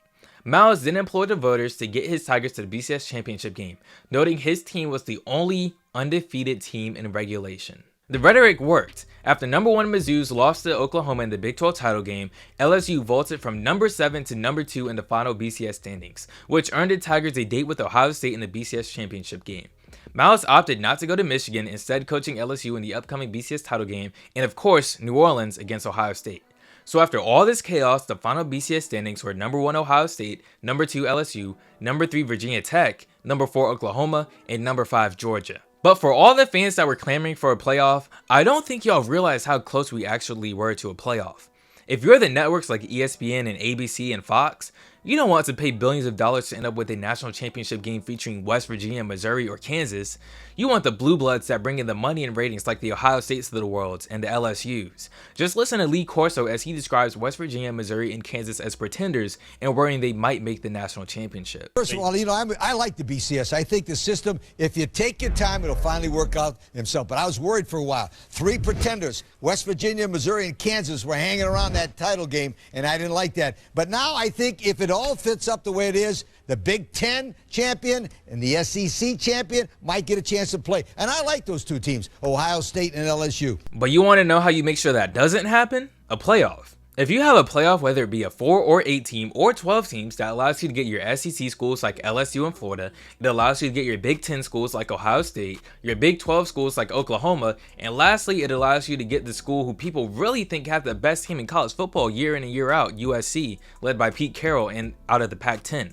Miles then implored the voters to get his Tigers to the BCS championship game, noting his team was the only undefeated team in regulation. The rhetoric worked. After number 1 Mizzou's loss to Oklahoma in the Big 12 title game, LSU vaulted from number 7 to number 2 in the final BCS standings, which earned the Tigers a date with Ohio State in the BCS championship game. Miles opted not to go to Michigan, instead coaching LSU in the upcoming BCS title game, and of course, New Orleans against Ohio State. So after all this chaos, the final BCS standings were number 1 Ohio State, number 2 LSU, number 3 Virginia Tech, number 4 Oklahoma, and number 5 Georgia. But for all the fans that were clamoring for a playoff, I don't think y'all realize how close we actually were to a playoff. If you're the networks like ESPN and ABC and Fox, you don't want to pay billions of dollars to end up with a national championship game featuring West Virginia, Missouri, or Kansas. You want the blue bloods that bring in the money and ratings like the Ohio States of the world and the LSUs. Just listen to Lee Corso as he describes West Virginia, Missouri, and Kansas as pretenders and worrying they might make the national championship. First of all, I like the BCS. I think the system, if you take your time, it'll finally work out himself. But I was worried for a while. 3 pretenders, West Virginia, Missouri, and Kansas, were hanging around that title game, and I didn't like that. But now I think if it all fits up the way it is, the Big Ten champion and the SEC champion might get a chance to play. And I like those 2 teams, Ohio State and LSU. But you want to know how you make sure that doesn't happen? A playoff. If you have a playoff, whether it be a 4 or 8 team or 12 teams, that allows you to get your SEC schools like LSU and Florida, it allows you to get your Big 10 schools like Ohio State, your Big 12 schools like Oklahoma, and lastly, it allows you to get the school who people really think have the best team in college football year in and year out, USC, led by Pete Carroll and out of the Pac-10.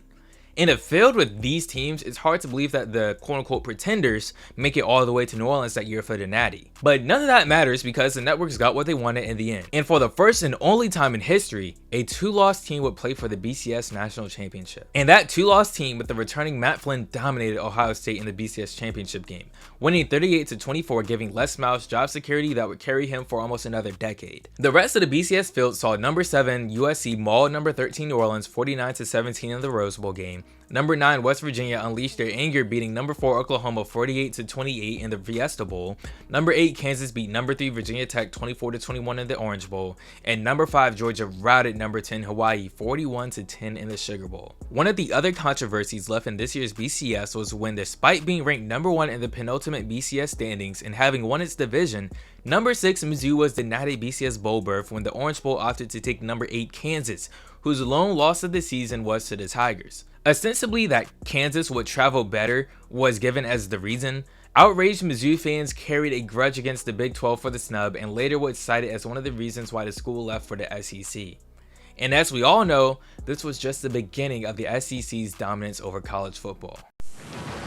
And if filled with these teams, it's hard to believe that the quote-unquote pretenders make it all the way to New Orleans that year for the Natty. But none of that matters because the networks got what they wanted in the end. And for the first and only time in history, a 2-loss team would play for the BCS National Championship. And that 2-loss team with the returning Matt Flynn dominated Ohio State in the BCS Championship game, winning 38-24, giving Les Miles job security that would carry him for almost another decade. The rest of the BCS field saw number 7 USC maul number 13 New Orleans 49-17 in the Rose Bowl game. Number 9 West Virginia unleashed their anger, beating number 4 Oklahoma 48-28 in the Fiesta Bowl. Number 8 Kansas beat number 3 Virginia Tech 24-21 in the Orange Bowl, and number 5 Georgia routed number 10 Hawaii 41-10 in the Sugar Bowl. One of the other controversies left in this year's BCS was when, despite being ranked number 1 in the penultimate BCS standings and having won its division, number 6 Mizzou was denied a BCS Bowl berth when the Orange Bowl opted to take number 8 Kansas, whose lone loss of the season was to the Tigers. Ostensibly that Kansas would travel better was given as the reason. Outraged Mizzou fans carried a grudge against the Big 12 for the snub and later would cite it as one of the reasons why the school left for the SEC. And as we all know, this was just the beginning of the SEC's dominance over college football.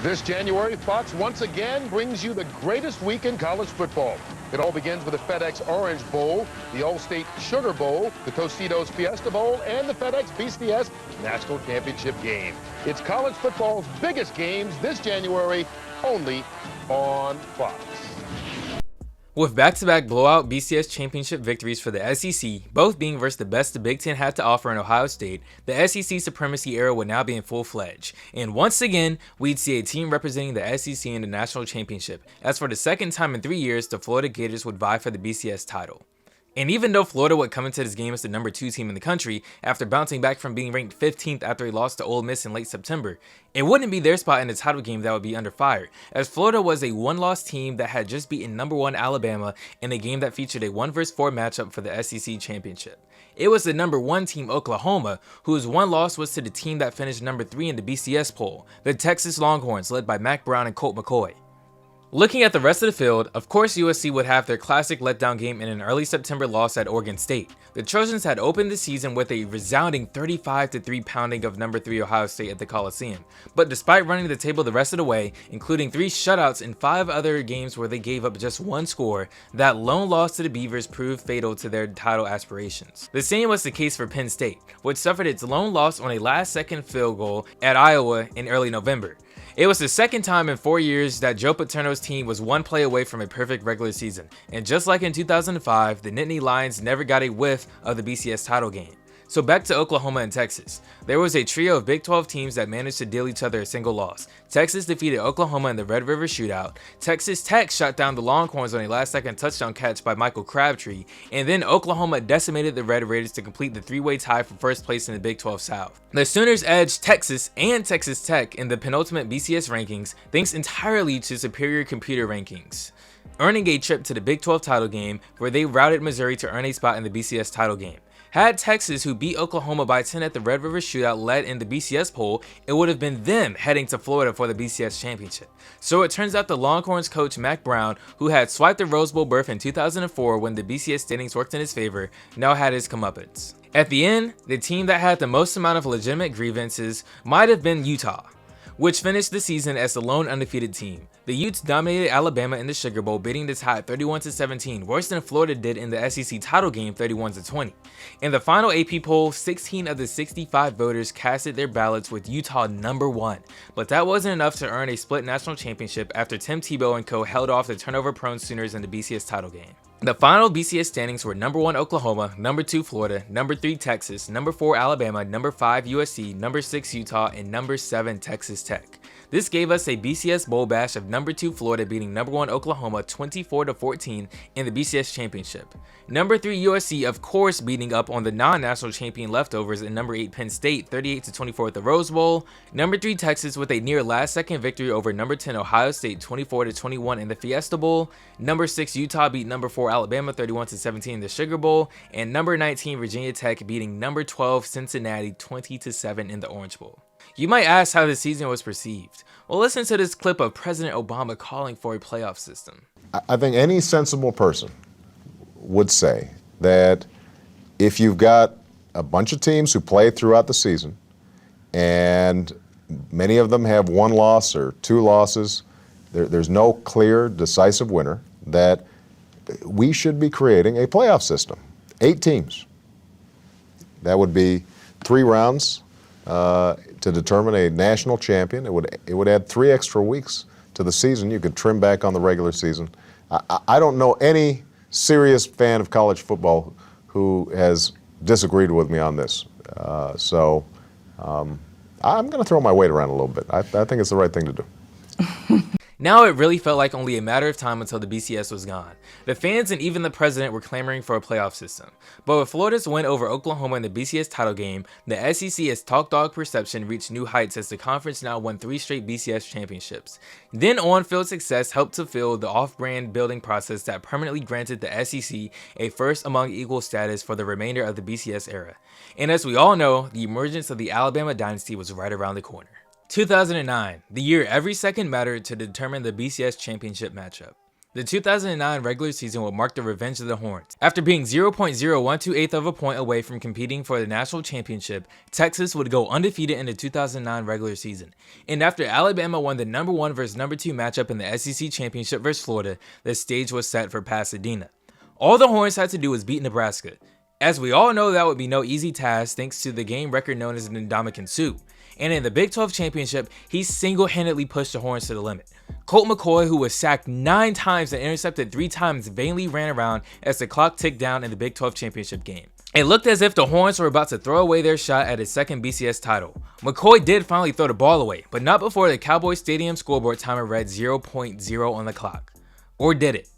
This January, Fox once again brings you the greatest week in college football. It all begins with the FedEx Orange Bowl, the All-State Sugar Bowl, the Tostitos Fiesta Bowl, and the FedEx BCS National Championship game. It's college football's biggest games this January, only on Fox. With back-to-back blowout BCS championship victories for the SEC, both being versus the best the Big Ten had to offer in Ohio State, the SEC supremacy era would now be in full-fledged. And once again, we'd see a team representing the SEC in the national championship, as for the second time in 3 years, the Florida Gators would vie for the BCS title. And even though Florida would come into this game as the number 2 team in the country after bouncing back from being ranked 15th after they lost to Ole Miss in late September, it wouldn't be their spot in the title game that would be under fire, as Florida was a one-loss team that had just beaten number 1 Alabama in a game that featured a 1 vs 4 matchup for the SEC championship. It was the number 1 team Oklahoma, whose one loss was to the team that finished number 3 in the BCS poll, the Texas Longhorns led by Mack Brown and Colt McCoy. Looking at the rest of the field, of course USC would have their classic letdown game in an early September loss at Oregon State. The Trojans had opened the season with a resounding 35-3 pounding of number 3 Ohio State at the Coliseum, but despite running the table the rest of the way, including 3 shutouts in 5 other games where they gave up just 1 score, that lone loss to the Beavers proved fatal to their title aspirations. The same was the case for Penn State, which suffered its lone loss on a last-second field goal at Iowa in early November. It was the second time in 4 years that Joe Paterno's team was 1 play away from a perfect regular season, and just like in 2005, the Nittany Lions never got a whiff of the BCS title game. So back to Oklahoma and Texas. There was a trio of Big 12 teams that managed to deal each other a single loss. Texas defeated Oklahoma in the Red River Shootout, Texas Tech shut down the Longhorns on a last-second touchdown catch by Michael Crabtree, and then Oklahoma decimated the Red Raiders to complete the 3-way tie for first place in the Big 12 South. The Sooners edged Texas and Texas Tech in the penultimate BCS rankings thanks entirely to superior computer rankings, earning a trip to the Big 12 title game where they routed Missouri to earn a spot in the BCS title game. Had Texas, who beat Oklahoma by 10 at the Red River Shootout, led in the BCS poll, it would have been them heading to Florida for the BCS championship. So it turns out the Longhorns coach Mack Brown, who had swiped the Rose Bowl berth in 2004 when the BCS standings worked in his favor, now had his comeuppance. At the end, the team that had the most amount of legitimate grievances might have been Utah, which finished the season as the lone undefeated team. The Utes dominated Alabama in the Sugar Bowl, beating the Tide 31-17, worse than Florida did in the SEC title game 31-20. In the final AP poll, 16 of the 65 voters casted their ballots with Utah number 1, but that wasn't enough to earn a split national championship after Tim Tebow and co held off the turnover-prone Sooners in the BCS title game. The final BCS standings were number 1 Oklahoma, number 2 Florida, number 3 Texas, number 4 Alabama, number 5 USC, number 6 Utah, and number 7 Texas Tech. This gave us a BCS Bowl bash of number 2 Florida beating number 1 Oklahoma 24-14 in the BCS championship. Number 3 USC of course beating up on the non-national champion leftovers in number 8 Penn State 38-24 at the Rose Bowl. Number 3 Texas with a near last-second victory over number 10 Ohio State 24-21 in the Fiesta Bowl. Number 6 Utah beat number 4 Alabama 31-17 in the Sugar Bowl, and number 19 Virginia Tech beating number 12 Cincinnati 20-7 in the Orange Bowl. You might ask how the season was perceived. Well, listen to this clip of President Obama calling for a playoff system. I think any sensible person would say that if you've got a bunch of teams who play throughout the season and many of them have 1 loss or 2 losses, there's no clear, decisive winner, that we should be creating a playoff system. 8 teams. That would be 3 rounds to determine a national champion. It would add 3 extra weeks to the season. You could trim back on the regular season. I don't know any serious fan of college football who has disagreed with me on this. So I'm going to throw my weight around a little bit. I think it's the right thing to do. Now it really felt like only a matter of time until the BCS was gone. The fans and even the president were clamoring for a playoff system. But with Florida's win over Oklahoma in the BCS title game, the SEC's talk dog perception reached new heights as the conference now won 3 straight BCS championships. Then on-field success helped to fuel the off-brand building process that permanently granted the SEC a first among equal status for the remainder of the BCS era. And as we all know, the emergence of the Alabama dynasty was right around the corner. 2009, the year every second mattered to determine the BCS championship matchup. The 2009 regular season would mark the revenge of the Horns. After being 0.0128 of a point away from competing for the national championship, Texas would go undefeated in the 2009 regular season. And after Alabama won the number 1 versus number 2 matchup in the SEC championship versus Florida, the stage was set for Pasadena. All the Horns had to do was beat Nebraska. As we all know, that would be no easy task thanks to the game record known as the Ndamukong Suh. And in the Big 12 championship, he single-handedly pushed the Horns to the limit. Colt McCoy, who was sacked 9 times and intercepted 3 times, vainly ran around as the clock ticked down in the Big 12 championship game. It looked as if the Horns were about to throw away their shot at his second BCS title. McCoy did finally throw the ball away, but not before the Cowboys Stadium scoreboard timer read 0.0 on the clock. Or did it?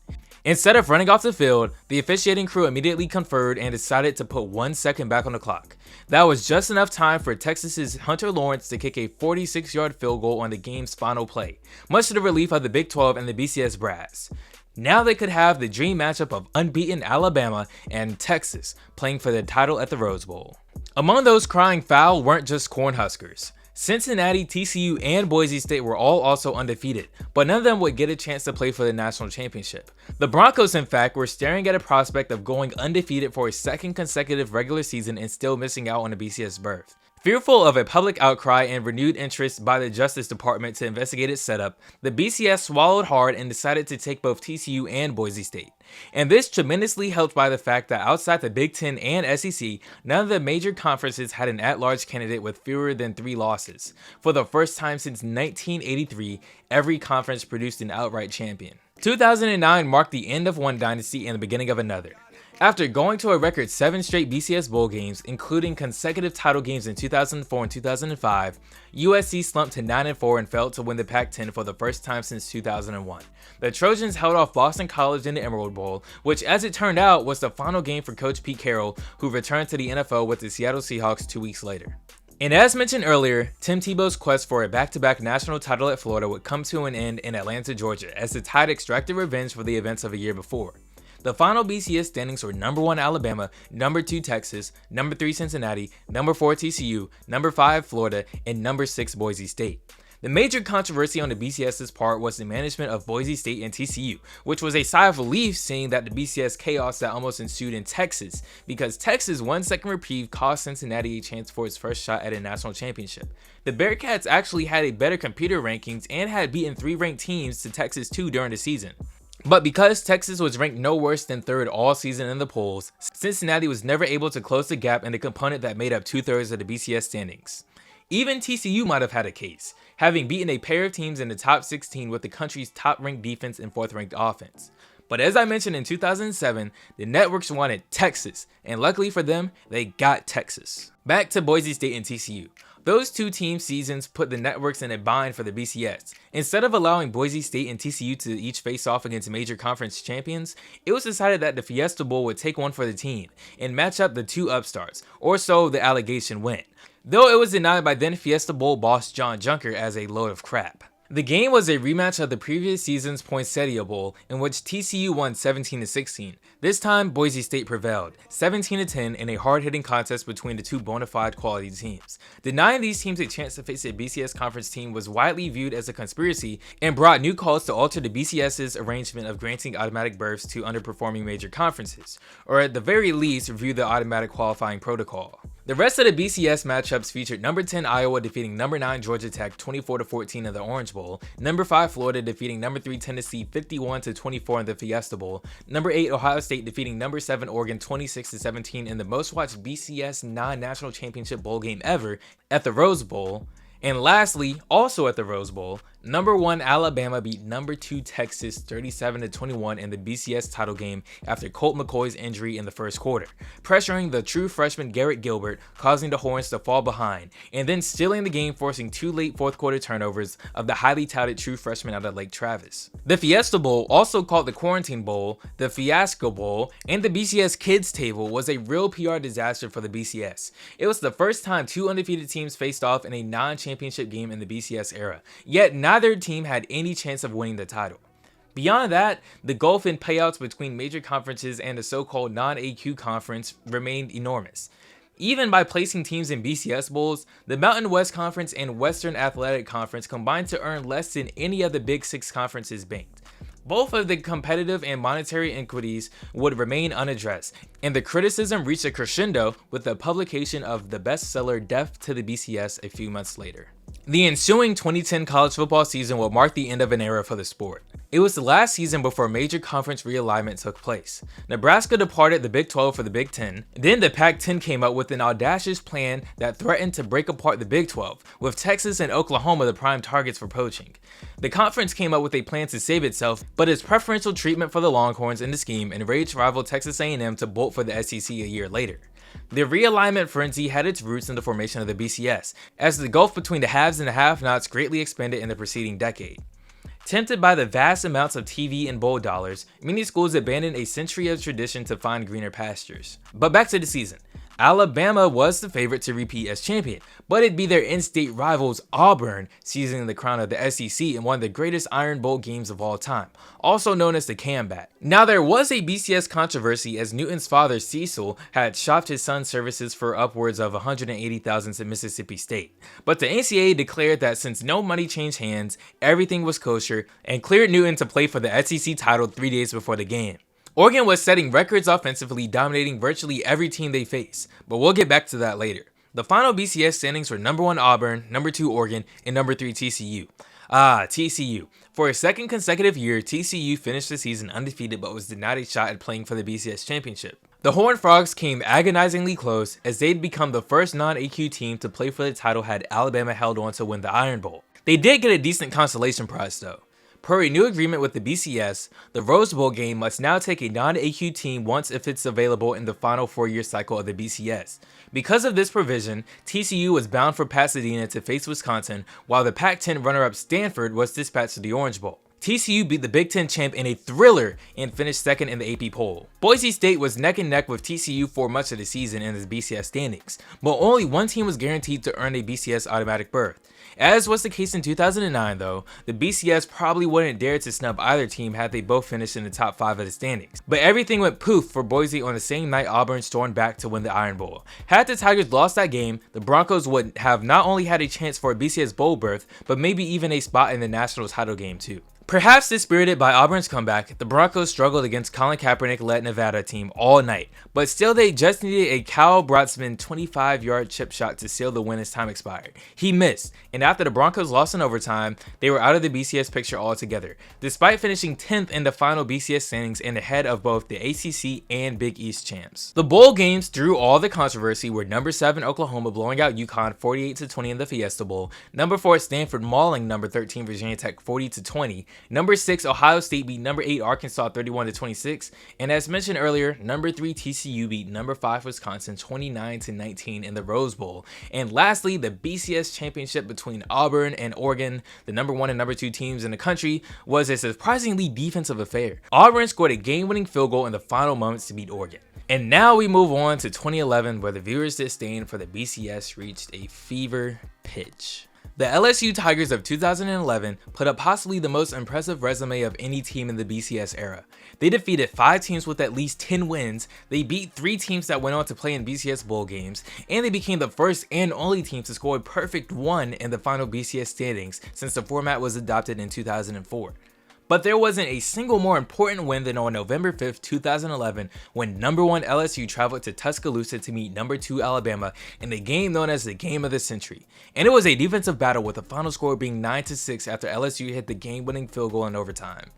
Instead of running off the field, the officiating crew immediately conferred and decided to put 1 second back on the clock. That was just enough time for Texas's Hunter Lawrence to kick a 46-yard field goal on the game's final play, much to the relief of the Big 12 and the BCS brass. Now they could have the dream matchup of unbeaten Alabama and Texas playing for the title at the Rose Bowl. Among those crying foul weren't just Cornhuskers. Cincinnati, TCU, and Boise State were all also undefeated, but none of them would get a chance to play for the national championship. The Broncos, in fact, were staring at a prospect of going undefeated for a second consecutive regular season and still missing out on a BCS berth. Fearful of a public outcry and renewed interest by the Justice Department to investigate its setup, the BCS swallowed hard and decided to take both TCU and Boise State. And this tremendously helped by the fact that outside the Big Ten and SEC, none of the major conferences had an at-large candidate with fewer than 3 losses. For the first time since 1983, every conference produced an outright champion. 2009 marked the end of one dynasty and the beginning of another. After going to a record 7 straight BCS Bowl games, including consecutive title games in 2004 and 2005, USC slumped to 9-4 and failed to win the Pac-10 for the first time since 2001. The Trojans held off Boston College in the Emerald Bowl, which as it turned out was the final game for Coach Pete Carroll, who returned to the NFL with the Seattle Seahawks 2 weeks later. And as mentioned earlier, Tim Tebow's quest for a back-to-back national title at Florida would come to an end in Atlanta, Georgia, as the Tide extracted revenge for the events of a year before. The final BCS standings were number 1 Alabama, number 2 Texas, number 3 Cincinnati, number 4 TCU, number 5 Florida, and number 6 Boise State. The major controversy on the BCS's part was the management of Boise State and TCU, which was a sigh of relief seeing that the BCS chaos that almost ensued in Texas, because Texas' 1 second reprieve cost Cincinnati a chance for its first shot at a national championship. The Bearcats actually had a better computer rankings and had beaten 3 ranked teams to Texas 2 during the season. But because Texas was ranked no worse than 3rd all season in the polls, Cincinnati was never able to close the gap in the component that made up 2/3 of the BCS standings. Even TCU might have had a case, having beaten a pair of teams in the top 16 with the country's top-ranked defense and 4th-ranked offense. But as I mentioned in 2007, the networks wanted Texas, and luckily for them, they got Texas. Back to Boise State and TCU. Those 2 team seasons put the networks in a bind for the BCS. Instead of allowing Boise State and TCU to each face off against major conference champions, it was decided that the Fiesta Bowl would take one for the team and match up the 2 upstarts, or so the allegation went, though it was denied by then Fiesta Bowl boss John Junker as a load of crap. The game was a rematch of the previous season's Poinsettia Bowl, in which TCU won 17-16. This time, Boise State prevailed, 17-10 in a hard-hitting contest between the 2 bona fide quality teams. Denying these teams a chance to face a BCS conference team was widely viewed as a conspiracy and brought new calls to alter the BCS's arrangement of granting automatic berths to underperforming major conferences, or at the very least, review the automatic qualifying protocol. The rest of the BCS matchups featured number 10 Iowa defeating number 9 Georgia Tech 24-14 in the Orange Bowl, number 5 Florida defeating number 3 Tennessee 51-24 in the Fiesta Bowl, number 8 Ohio State defeating number 7 Oregon 26-17 in the most watched BCS non-national championship bowl game ever at the Rose Bowl, and lastly, also at the Rose Bowl, number 1 Alabama beat number 2 Texas 37-21 in the BCS title game after Colt McCoy's injury in the first quarter, pressuring the true freshman Garrett Gilbert, causing the Horns to fall behind, and then stealing the game, forcing 2 late 4th quarter turnovers of the highly touted true freshman out of Lake Travis. The Fiesta Bowl, also called the Quarantine Bowl, the Fiasco Bowl, and the BCS Kids Table, was a real PR disaster for the BCS. It was the first time 2 undefeated teams faced off in a non-championship game in the BCS era, yet neither team had any chance of winning the title. Beyond that, the gulf in payouts between major conferences and the so-called non-AQ conference remained enormous. Even by placing teams in BCS Bowls, the Mountain West Conference and Western Athletic Conference combined to earn less than any of the Big 6 conferences banked. Both of the competitive and monetary inequities would remain unaddressed, and the criticism reached a crescendo with the publication of the bestseller Death to the BCS a few months later. The ensuing 2010 college football season would mark the end of an era for the sport. It was the last season before major conference realignment took place. Nebraska departed the Big 12 for the Big 10. Then the Pac-10 came up with an audacious plan that threatened to break apart the Big 12, with Texas and Oklahoma the prime targets for poaching. The conference came up with a plan to save itself, but its preferential treatment for the Longhorns in the scheme enraged rival Texas A&M to bolt for the SEC a year later. The realignment frenzy had its roots in the formation of the BCS, as the gulf between the haves and the have-nots greatly expanded in the preceding decade. Tempted by the vast amounts of TV and bowl dollars, many schools abandoned a century of tradition to find greener pastures. But back to the season. Alabama was the favorite to repeat as champion, but it'd be their in-state rivals Auburn seizing the crown of the SEC in one of the greatest Iron Bowl games of all time, also known as the Comeback. Now there was a BCS controversy as Newton's father Cecil had shopped his son's services for upwards of $180,000 to Mississippi State, but the NCAA declared that since no money changed hands, everything was kosher and cleared Newton to play for the SEC title 3 days before the game. Oregon was setting records offensively, dominating virtually every team they faced, but we'll get back to that later. The final BCS standings were number 1 Auburn, number 2 Oregon, and number 3 TCU. TCU. For a second consecutive year, TCU finished the season undefeated but was denied a shot at playing for the BCS championship. The Horned Frogs came agonizingly close as they'd become the first non-AQ team to play for the title had Alabama held on to win the Iron Bowl. They did get a decent consolation prize though. Per a new agreement with the BCS, the Rose Bowl game must now take a non-AQ team once if it's available in the final 4-year cycle of the BCS. Because of this provision, TCU was bound for Pasadena to face Wisconsin, while the Pac-10 runner-up Stanford was dispatched to the Orange Bowl. TCU beat the Big Ten champ in a thriller and finished second in the AP poll. Boise State was neck and neck with TCU for much of the season in the BCS standings, but only one team was guaranteed to earn a BCS automatic berth. As was the case in 2009 though, the BCS probably wouldn't dare to snub either team had they both finished in the top 5 of the standings. But everything went poof for Boise on the same night Auburn stormed back to win the Iron Bowl. Had the Tigers lost that game, the Broncos would have not only had a chance for a BCS Bowl berth, but maybe even a spot in the national title game too. Perhaps dispirited by Auburn's comeback, the Broncos struggled against Colin Kaepernick-led Nevada team all night, but still they just needed a Kyle Brotzman 25-yard chip shot to seal the win as time expired. He missed, and after the Broncos lost in overtime, they were out of the BCS picture altogether, despite finishing 10th in the final BCS standings and ahead of both the ACC and Big East champs. The bowl games through all the controversy were number 7 Oklahoma blowing out UConn 48-20 in the Fiesta Bowl, number 4 Stanford mauling number 13 Virginia Tech 40-20, number 6 Ohio State beat number 8 Arkansas 31-26, and as mentioned earlier, number 3 TCU beat number 5 Wisconsin 29-19 in the Rose Bowl. And lastly, the BCS championship between Auburn and Oregon, the number 1 and number 2 teams in the country, was a surprisingly defensive affair. Auburn scored a game-winning field goal in the final moments to beat Oregon. And now we move on to 2011, where the viewers' disdain for the BCS reached a fever pitch. The LSU Tigers of 2011 put up possibly the most impressive resume of any team in the BCS era. They defeated 5 teams with at least 10 wins, they beat 3 teams that went on to play in BCS Bowl games, and they became the first and only team to score a perfect 1 in the final BCS standings since the format was adopted in 2004. But there wasn't a single more important win than on November 5th, 2011, when number 1 LSU traveled to Tuscaloosa to meet number 2 Alabama in the game known as the Game of the Century. And it was a defensive battle with the final score being 9-6 after LSU hit the game-winning field goal in overtime.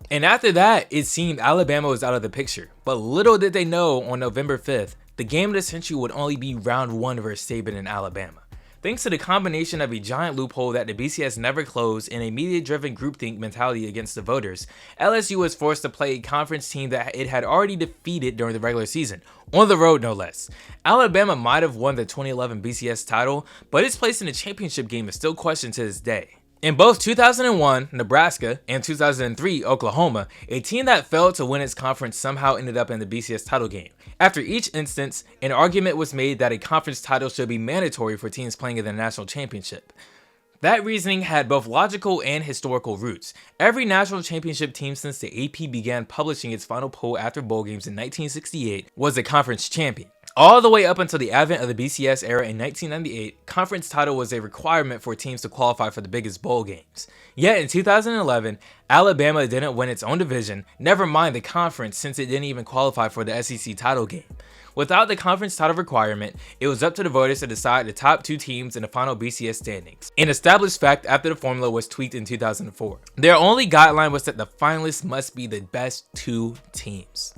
And after that, it seemed Alabama was out of the picture. But little did they know on November 5th, the Game of the Century would only be round 1 versus Saban in Alabama. Thanks to the combination of a giant loophole that the BCS never closed and a media-driven groupthink mentality against the voters, LSU was forced to play a conference team that it had already defeated during the regular season, on the road no less. Alabama might have won the 2011 BCS title, but its place in the championship game is still questioned to this day. In both 2001, Nebraska, and 2003, Oklahoma, a team that failed to win its conference somehow ended up in the BCS title game. After each instance, an argument was made that a conference title should be mandatory for teams playing in the national championship. That reasoning had both logical and historical roots. Every national championship team since the AP began publishing its final poll after bowl games in 1968 was a conference champion. All the way up until the advent of the BCS era in 1998, conference title was a requirement for teams to qualify for the biggest bowl games. Yet in 2011, Alabama didn't win its own division, never mind the conference, since it didn't even qualify for the SEC title game. Without the conference title requirement, it was up to the voters to decide the top 2 teams in the final BCS standings, an established fact after the formula was tweaked in 2004. Their only guideline was that the finalists must be the best 2 teams.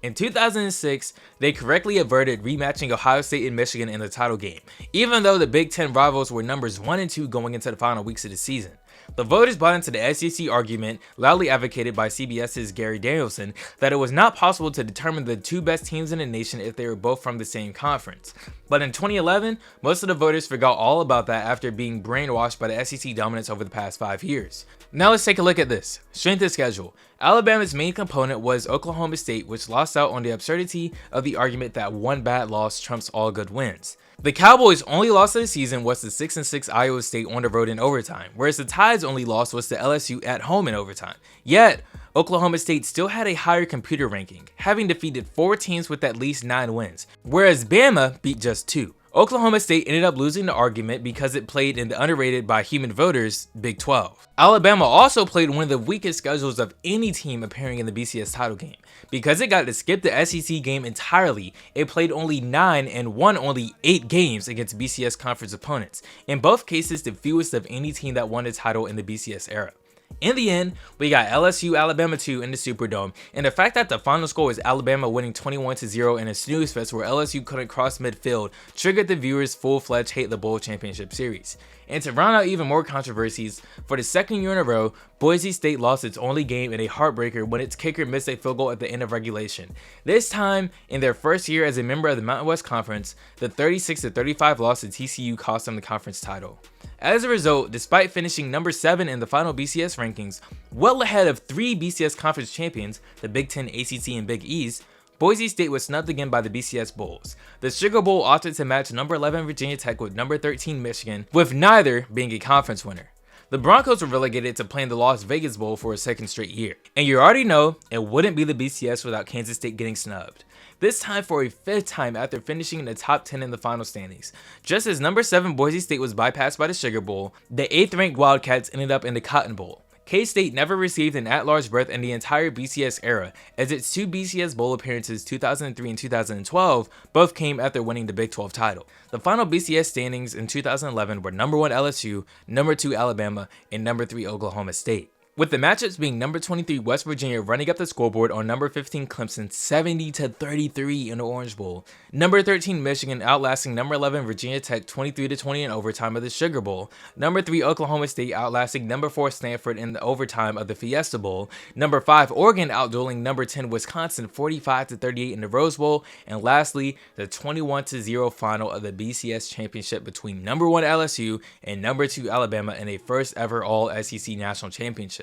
In 2006, they correctly averted rematching Ohio State and Michigan in the title game, even though the Big Ten rivals were numbers 1 and 2 going into the final weeks of the season. The voters bought into the SEC argument, loudly advocated by CBS's Gary Danielson, that it was not possible to determine the two best teams in the nation if they were both from the same conference. But in 2011, most of the voters forgot all about that after being brainwashed by the SEC dominance over the past 5 years. Now let's take a look at this. Strength of schedule. Alabama's main component was Oklahoma State, which lost out on the absurdity of the argument that one bad loss trumps all good wins. The Cowboys' only loss of the season was the 6-6 Iowa State on the road in overtime, whereas the Tide's only loss was to LSU at home in overtime. Yet, Oklahoma State still had a higher computer ranking, having defeated 4 teams with at least 9 wins, whereas Bama beat just 2. Oklahoma State ended up losing the argument because it played in the underrated by human voters Big 12. Alabama also played one of the weakest schedules of any team appearing in the BCS title game. Because it got to skip the SEC game entirely, it played only 9 and won only 8 games against BCS conference opponents, in both cases the fewest of any team that won the title in the BCS era. In the end, we got LSU Alabama 2 in the Superdome, and the fact that the final score was Alabama winning 21-0 in a Snoozefest where LSU couldn't cross midfield triggered the viewers' full-fledged hate the Bowl Championship Series. And to round out even more controversies, for the second year in a row, Boise State lost its only game in a heartbreaker when its kicker missed a field goal at the end of regulation. This time, in their first year as a member of the Mountain West Conference, the 36-35 loss to TCU cost them the conference title. As a result, despite finishing number 7 in the final BCS rankings, well ahead of 3 BCS conference champions, the Big Ten, ACC, and Big East, Boise State was snubbed again by the BCS Bowls. The Sugar Bowl opted to match number 11 Virginia Tech with number 13 Michigan, with neither being a conference winner. The Broncos were relegated to playing the Las Vegas Bowl for a second straight year. And you already know, it wouldn't be the BCS without Kansas State getting snubbed. This time for a 5th time after finishing in the top 10 in the final standings. Just as number 7 Boise State was bypassed by the Sugar Bowl, the 8th ranked Wildcats ended up in the Cotton Bowl. K-State never received an at-large berth in the entire BCS era, as its 2 BCS Bowl appearances 2003 and 2012 both came after winning the Big 12 title. The final BCS standings in 2011 were number 1 LSU, number 2 Alabama, and number 3 Oklahoma State, with the matchups being number 23 West Virginia running up the scoreboard on number 15 Clemson 70-33 in the Orange Bowl, number 13 Michigan outlasting number 11 Virginia Tech 23-20 in overtime of the Sugar Bowl, number 3 Oklahoma State outlasting number 4 Stanford in the overtime of the Fiesta Bowl, number 5 Oregon outdueling number 10 Wisconsin 45-38 in the Rose Bowl, and lastly the 21-0 final of the BCS championship between number 1 LSU and number 2 Alabama in a first ever all SEC national championship.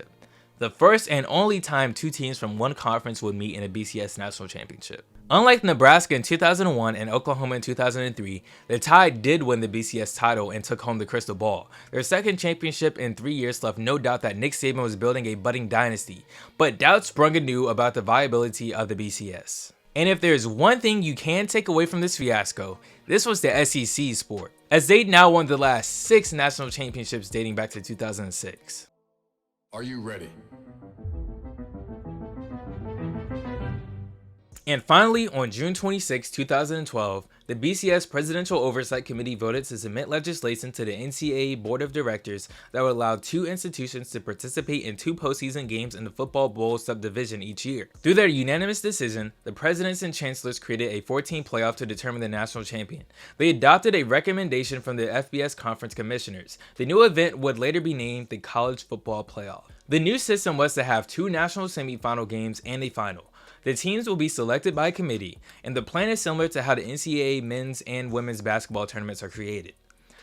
The first and only time 2 teams from one conference would meet in a BCS national championship. Unlike Nebraska in 2001 and Oklahoma in 2003, the Tide did win the BCS title and took home the Crystal Ball. Their second championship in 3 years left no doubt that Nick Saban was building a budding dynasty, but doubts sprung anew about the viability of the BCS. And if there's one thing you can take away from this fiasco, this was the SEC's sport, as they'd now won the last 6 national championships dating back to 2006. Are you ready? And finally, on June 26, 2012, the BCS Presidential Oversight Committee voted to submit legislation to the NCAA Board of Directors that would allow 2 institutions to participate in 2 postseason games in the Football Bowl subdivision each year. Through their unanimous decision, the presidents and chancellors created a 14 playoff to determine the national champion. They adopted a recommendation from the FBS Conference Commissioners. The new event would later be named the College Football Playoff. The new system was to have 2 national semifinal games and a final. The teams will be selected by a committee, and the plan is similar to how the NCAA men's and women's basketball tournaments are created.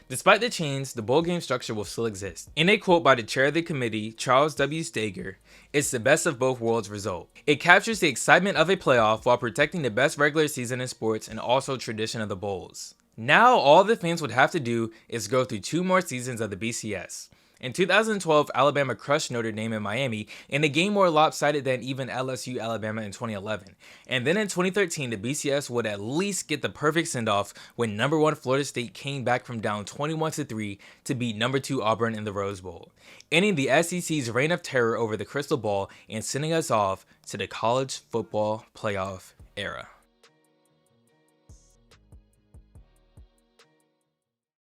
Despite the change, the bowl game structure will still exist. In a quote by the chair of the committee, Charles W. Stager, "It's the best of both worlds result. It captures the excitement of a playoff while protecting the best regular season in sports and also tradition of the bowls." Now all the fans would have to do is go through 2 more seasons of the BCS. In 2012, Alabama crushed Notre Dame in Miami in a game more lopsided than even LSU Alabama in 2011. And then in 2013, the BCS would at least get the perfect send-off when number 1 Florida State came back from down 21-3 to beat number 2 Auburn in the Rose Bowl, ending the SEC's reign of terror over the Crystal Ball and sending us off to the college football playoff era.